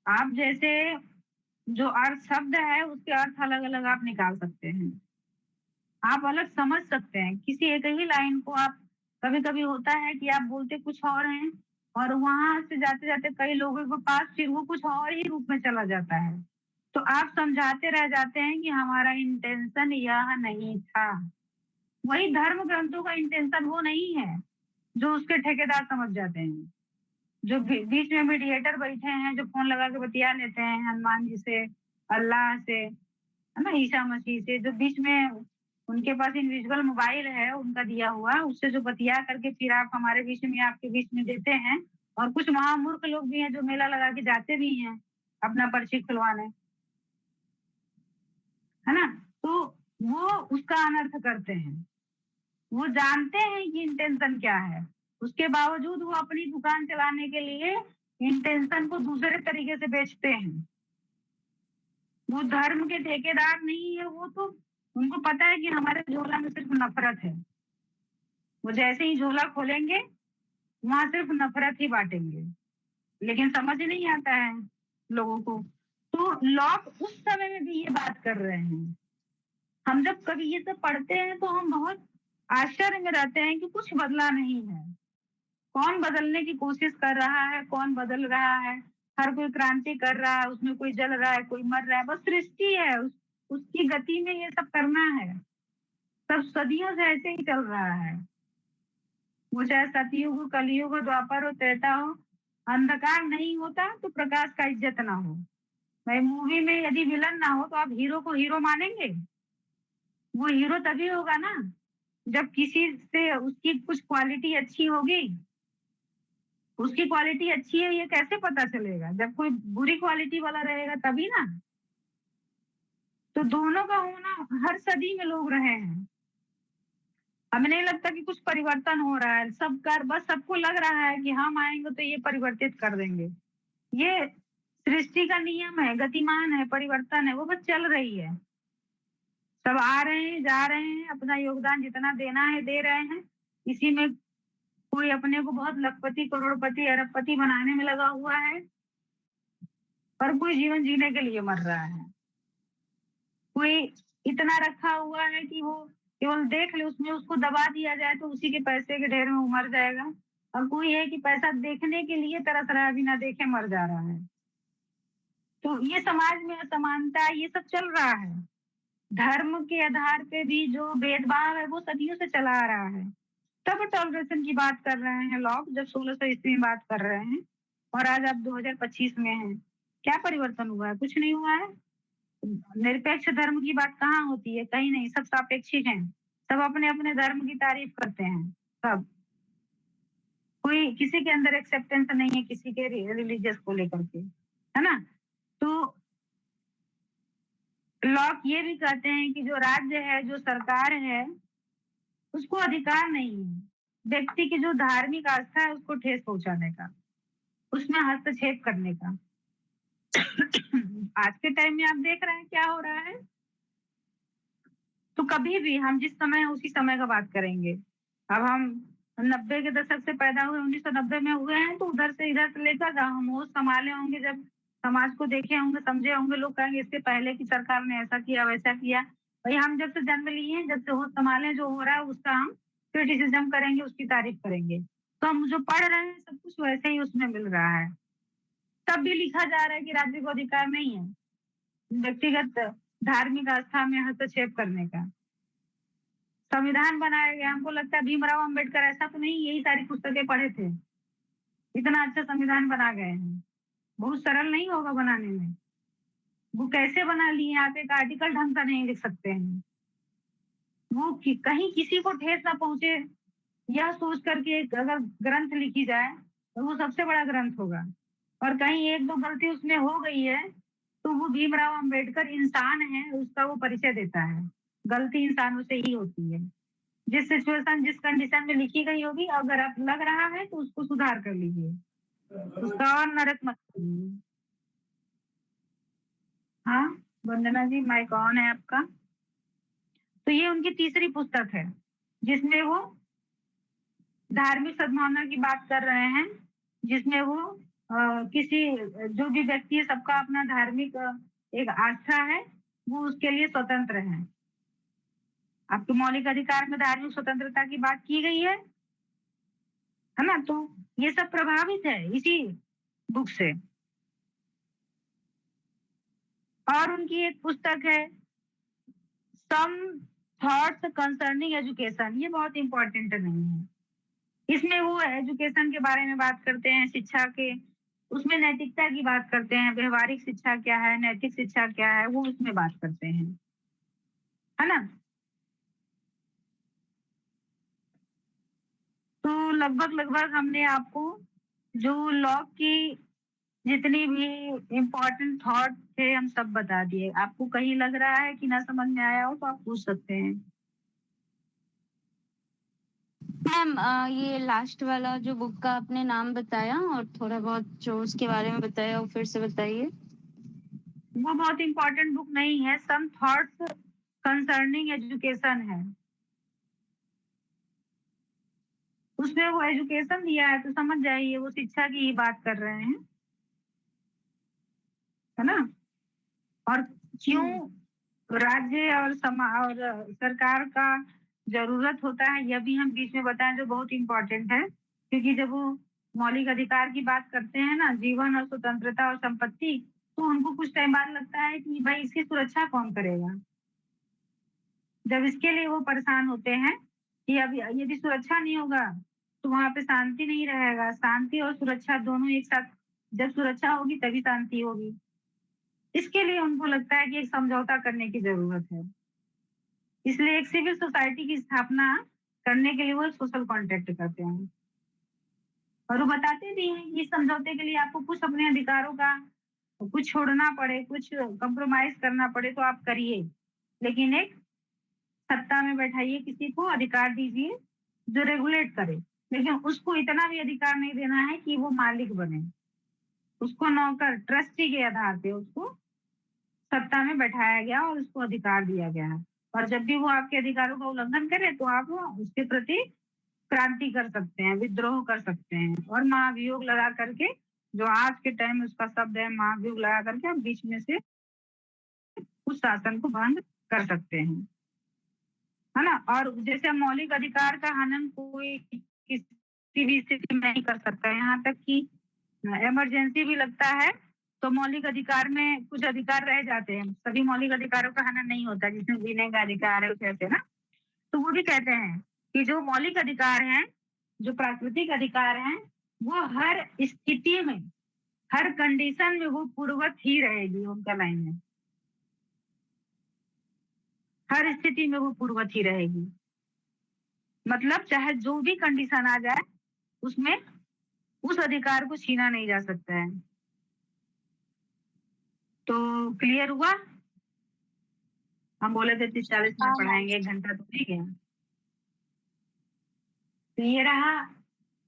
आप जैसे जो अर्थ शब्द है उसके अर्थ अलग अलग आप निकाल सकते हैं, आप अलग समझ सकते हैं। किसी एक ही लाइन को आप, कभी कभी होता है कि आप बोलते कुछ और हैं और वहां से जाते जाते कई लोगों के पास फिर वो कुछ और ही रूप में चला जाता है, तो आप समझाते रह जाते हैं कि हमारा इंटेंशन यह नहीं था। वही धर्म ग्रंथों का इंटेंशन वो नहीं है जो उसके ठेकेदार समझ जाते हैं, जो बीच में मीडिएटर बैठे हैं, जो फोन लगा के बतिया लेते हैं हनुमान जी से, अल्लाह से, है ना, ईसा मसीह से, जो बीच में उनके पास इंडिविजुअल मोबाइल है उनका दिया हुआ, उससे जो बतिया करके फिर आप हमारे बीच में, आपके बीच में देते हैं। और कुछ महामूर्ख लोग भी हैं जो मेला लगा के जाते भी हैं अपना पर्ची खुलवाने, है ना। तो वो उसका अनर्थ करते हैं, वो जानते हैं कि इंटेंशन क्या है, उसके बावजूद वो अपनी दुकान चलाने के लिए इंटेंशन को दूसरे तरीके से बेचते हैं। वो धर्म के ठेकेदार नहीं है, वो तो उनको पता है कि हमारे झोला में सिर्फ नफरत है। वो जैसे ही झोला खोलेंगे वहां सिर्फ नफरत ही बांटेंगे, लेकिन समझ नहीं आता है लोगों को। तो लोग उस समय में भी ये बात कर रहे हैं। हम जब कभी ये सब पढ़ते हैं तो हम बहुत आश्चर्य में रहते हैं कि कुछ बदला नहीं है। कौन बदलने की कोशिश कर रहा है, कौन बदल रहा है? हर कोई क्रांति कर रहा है, उसमें कोई जल रहा है, कोई मर रहा है, बस सृष्टि है, उसकी गति में ये सब करना है। सब सदियों से ऐसे ही चल रहा है। वो चाहे सतयुग, कलयुग, द्वापर हो, त्रेता हो, अंधकार नहीं होता तो प्रकाश का इज्जत ना हो। भाई मूवी में यदि विलन ना हो तो आप हीरो को हीरो मानेंगे? वो हीरो तभी होगा ना जब किसी से उसकी कुछ क्वालिटी अच्छी होगी। उसकी क्वालिटी अच्छी है ये कैसे पता चलेगा? जब कोई बुरी क्वालिटी वाला रहेगा तभी ना। तो दोनों का होना हर सदी में लोग रहे हैं। हमें नहीं लगता कि कुछ परिवर्तन हो रहा है, बस सबको लग रहा है कि हम आएंगे तो ये परिवर्तित कर देंगे। ये सृष्टि का नियम है, गतिमान है, परिवर्तन है, वो बस चल रही है। सब आ रहे हैं, जा रहे हैं, अपना योगदान जितना देना है दे रहे हैं। इसी में कोई अपने को बहुत लखपति, करोड़पति, अरबपति बनाने में लगा हुआ है, और कोई जीवन जीने के लिए मर रहा है। कोई इतना रखा हुआ है कि वो केवल देख ले, उसमें उसको दबा दिया जाए तो उसी के पैसे के ढेर में वो मर जाएगा। और कोई है कि पैसा देखने के लिए तरस रहा है, बिना देखे मर जा रहा है। तो ये समाज में असमानता, ये सब चल रहा है। धर्म के आधार पे भी जो भेदभाव है वो सदियों से चला आ रहा है। तब टॉलरेशन की बात कर रहे हैं लोग, जब 1600 ईस्वी में बात कर रहे हैं, और आज आप 2025 में हैं। क्या परिवर्तन हुआ है? कुछ नहीं हुआ है। निरपेक्ष धर्म की बात कहाँ होती है? कहीं नहीं, सब सापेक्षिक हैं। सब अपने अपने धर्म की तारीफ करते हैं। सब, कोई किसी के अंदर एक्सेप्टेंस नहीं है किसी के रिलीजियस को लेकर के, है ना। तो लोग ये भी कहते हैं कि जो राज्य है, जो सरकार है, उसको अधिकार नहीं है व्यक्ति की जो धार्मिक आस्था है उसको ठेस पहुंचाने का, उसमें हस्तक्षेप करने का। आज के टाइम में आप देख रहे हैं क्या हो रहा है। तो कभी भी हम जिस समय है उसी समय का बात करेंगे। अब हम 90 के दशक से पैदा हुए, 1990 में हुए हैं, तो उधर से इधर से लेकर हम होश संभाले होंगे, जब समाज को देखे होंगे, समझे होंगे। लोग कहेंगे इसके पहले की सरकार ने ऐसा किया, वैसा किया। भाई हम जब से जन्म लिए हैं, जब से होश संभाले, जो हो रहा है उसका हम क्रिटिसिज्म करेंगे, उसकी तारीफ करेंगे। तो हम जो पढ़ रहे हैं सब कुछ वैसे ही उसमें मिल रहा है। तब भी लिखा जा रहा है कि राज्य को अधिकार नहीं है व्यक्तिगत धार्मिक आस्था में हस्तक्षेप करने का। संविधान बनाया गया, हमको लगता है भीमराव अंबेडकर ऐसा तो नहीं यही सारी पुस्तकें पढ़े थे, इतना अच्छा संविधान बना गए हैं। बहुत सरल नहीं होगा बनाने में। वो कैसे बना लिए? आप एक आर्टिकल ढंग से नहीं लिख सकते हैं। वो कहीं किसी को ठेस ना पहुंचे, यह सोच करके अगर ग्रंथ लिखी जाए तो वो सबसे बड़ा ग्रंथ होगा। और कहीं एक दो गलती उसमें हो गई है तो वो भीमराव अंबेडकर इंसान है, उसका वो परिचय देता है। गलती इंसानों से ही होती है। जिस सिचुएशन, जिस कंडीशन में लिखी गई होगी, अगर आप लग रहा है तो उसको सुधार कर लीजिए, उसका और नरक मत कीजिए। हाँ वंदना जी, माइक ऑन है आपका। तो ये उनकी तीसरी पुस्तक है जिसमें वो धार्मिक सद्भावना की बात कर रहे हैं, जिसमें वो किसी, जो भी व्यक्ति है, सबका अपना धार्मिक एक आस्था है, वो उसके लिए स्वतंत्र है। आपके मौलिक अधिकार में धार्मिक स्वतंत्रता की बात की गई है ना। तो ये सब प्रभावित है इसी बुक से। और उनकी एक पुस्तक है सम थॉट्स कंसर्निंग एजुकेशन, ये बहुत इंपॉर्टेंट नहीं है। इसमें वो एजुकेशन के बारे में बात करते हैं, शिक्षा के, उसमें नैतिकता की बात करते हैं, व्यवहारिक शिक्षा क्या है, नैतिक शिक्षा क्या है, वो उसमें बात करते हैं, है ना। तो लगभग हमने आपको जो लॉ की जितनी भी इम्पोर्टेंट थॉट थे हम सब बता दिए। आपको कहीं लग रहा है कि ना समझ में आया हो तो आप पूछ सकते हैं।
मैम ये लास्ट वाला जो बुक का आपने नाम बताया और थोड़ा बहुत जो उसके बारे में बताया वो फिर से बताइए।
वो बहुत इम्पोर्टेंट बुक नहीं है, सम थॉट्स कंसर्निंग एजुकेशन है। उसमें वो एजुकेशन दिया है तो समझ जाइए वो शिक्षा की ही बात कर रहे हैं, है ना। और क्यों राज्य और सरकार का जरूरत होता है यह भी हम बीच में बताएं जो बहुत इम्पोर्टेंट है। क्योंकि जब वो मौलिक अधिकार की बात करते हैं ना, जीवन और स्वतंत्रता और संपत्ति, तो उनको कुछ टाइम बाद लगता है कि भाई इसकी सुरक्षा कौन करेगा। जब इसके लिए वो परेशान होते हैं कि अब यदि सुरक्षा नहीं होगा तो वहां पे शांति नहीं रहेगा। शांति और सुरक्षा दोनों एक साथ, जब सुरक्षा होगी तभी शांति होगी। इसके लिए उनको लगता है कि एक समझौता करने की जरूरत है। इसलिए एक सिविल सोसाइटी की स्थापना करने के लिए वो सोशल कॉन्ट्रैक्ट करते हैं। और वो बताते भी हैं कि इस समझौते के लिए आपको कुछ अपने अधिकारों का कुछ छोड़ना पड़े, कुछ कंप्रोमाइज करना पड़े तो आप करिए, लेकिन एक सत्ता में बैठाइए किसी को, अधिकार दीजिए जो रेगुलेट करे, लेकिन उसको इतना भी अधिकार नहीं देना है कि वो मालिक बने। उसको नौकर, ट्रस्टी के आधार पे उसको सत्ता में बैठाया गया और उसको अधिकार दिया गया है। और जब भी वो आपके अधिकारों का उल्लंघन करे तो आप उसके प्रति क्रांति कर सकते हैं, विद्रोह कर सकते हैं और महाभियोग लगा करके, जो आज के टाइम में उसका शब्द है, महाभियोग लगा करके आप बीच में से उस शासन को बंद कर सकते हैं, है ना। और जैसे मौलिक अधिकार का हनन कोई किसी भी स्थिति में नहीं कर सकता है, यहाँ तक कि इमरजेंसी भी लगता है तो मौलिक अधिकार में कुछ अधिकार रह जाते हैं। सभी मौलिक अधिकारों का हनन नहीं होता, जिसमें जीने का अधिकार है कहते हैं ना, तो वो भी कहते हैं कि जो मौलिक अधिकार हैं, जो प्राकृतिक अधिकार हैं, वो हर स्थिति में, हर कंडीशन में वो पूर्ववत ही रहेगी। उनका लाइन है हर स्थिति में वो पूर्ववत ही रहेगी, मतलब चाहे जो भी कंडीशन आ जाए उसमें उस अधिकार को छीना नहीं जा सकता है। तो क्लियर हुआ? हम बोले थे 30-40 मिनट पढ़ाएंगे, 1 घंटा तो नहीं गया। तो ये रहा।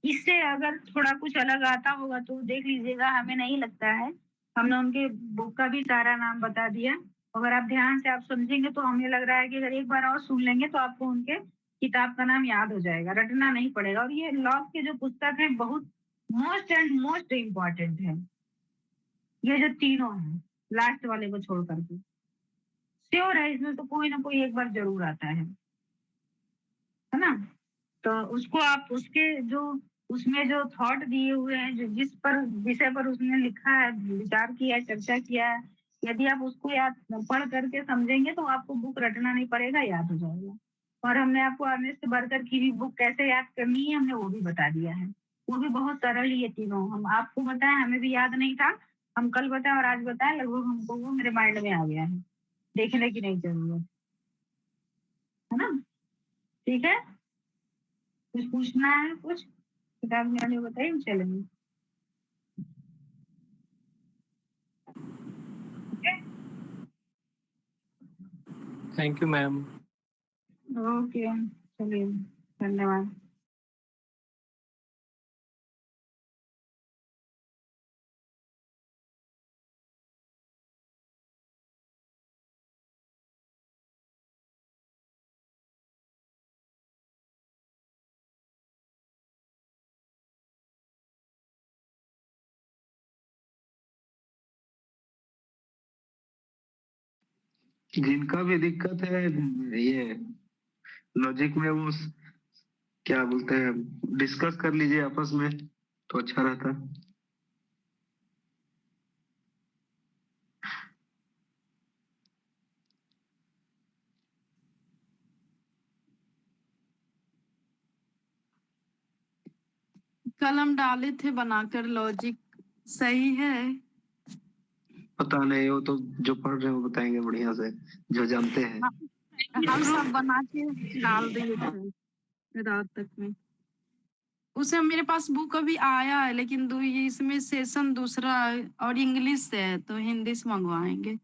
इससे अगर थोड़ा कुछ अलग आता होगा तो देख लीजिएगा, हमें नहीं लगता है। हमने उनके बुक का भी सारा नाम बता दिया। अगर आप ध्यान से आप समझेंगे तो हमें लग रहा है कि अगर एक बार और सुन लेंगे तो आपको उनके किताब का नाम याद हो जाएगा, रटना नहीं पड़ेगा। और ये लॉ के जो पुस्तक है बहुत मोस्ट इम्पॉर्टेंट है। ये जो तीनों है लास्ट वाले को छोड़ करके, श्योर है इसमें तो कोई ना कोई एक बार जरूर आता है ना। तो उसको आप उसके जो उसमें जो थॉट दिए हुए हैं, जो जिस पर विषय पर उसने लिखा है, विचार किया है, चर्चा किया है, यदि आप उसको याद पढ़ करके समझेंगे तो आपको बुक रटना नहीं पड़ेगा, याद हो जाएगा। और हमने आपको अर्नेस्ट बर्गर की भी बुक कैसे याद करनी है हमने वो भी बता दिया है। वो भी बहुत सरल ही है तीनों। हम आपको बताएं, हमें भी याद नहीं था, हम कल बताएं और आज बताएं, लगभग हमको वो मेरे माइंड में आ गया है। देखने की नहीं जरूरत है ना। ठीक है, कुछ पूछना है? कुछ किताब में आने बताइए, हम चलेंगे।
Thank you ma'am.
ओके, चलिए, धन्यवाद।
जिनका भी दिक्कत है ये लॉजिक में, वो क्या बोलते हैं, डिस्कस कर लीजिए आपस में तो अच्छा रहता।
कल हम डाले थे बनाकर, लॉजिक सही है?
पता नहीं, वो तो जो पढ़ रहे हैं वो बताएंगे बढ़िया से, जो जानते हैं।
हम सब बना के डाल दिए थे रात तक में। उसे मेरे पास बुक अभी आया है, लेकिन ये इसमें सेशन दूसरा और इंग्लिश से है, तो हिंदी से मंगवाएंगे।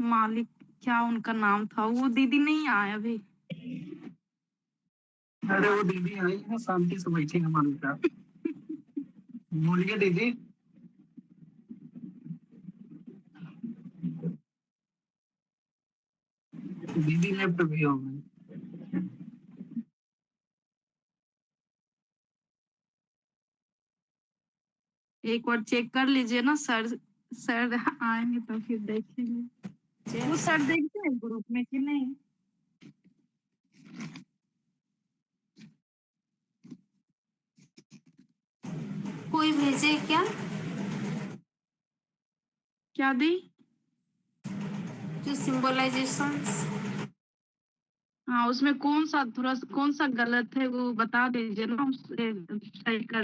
मालिक, क्या उनका नाम था, वो दीदी नहीं आया अभी।
अरे वो दीदी आई है, शांति से बैठी है हमारे साथ। बोलिए दीदी। दीदी लेफ्ट भी हो गई।
एक बार चेक कर लीजिए ना सर, सर आएंगे तो फिर देखेंगे। वो सर देखते हैं ग्रुप में कि नहीं?
कोई भेजे क्या?
क्या दी?
जो सिंबलाइजेशंस।
हाँ, उसमें कौन सा थोड़ा कौन सा गलत है वो बता दीजिए ना, उसे सही कर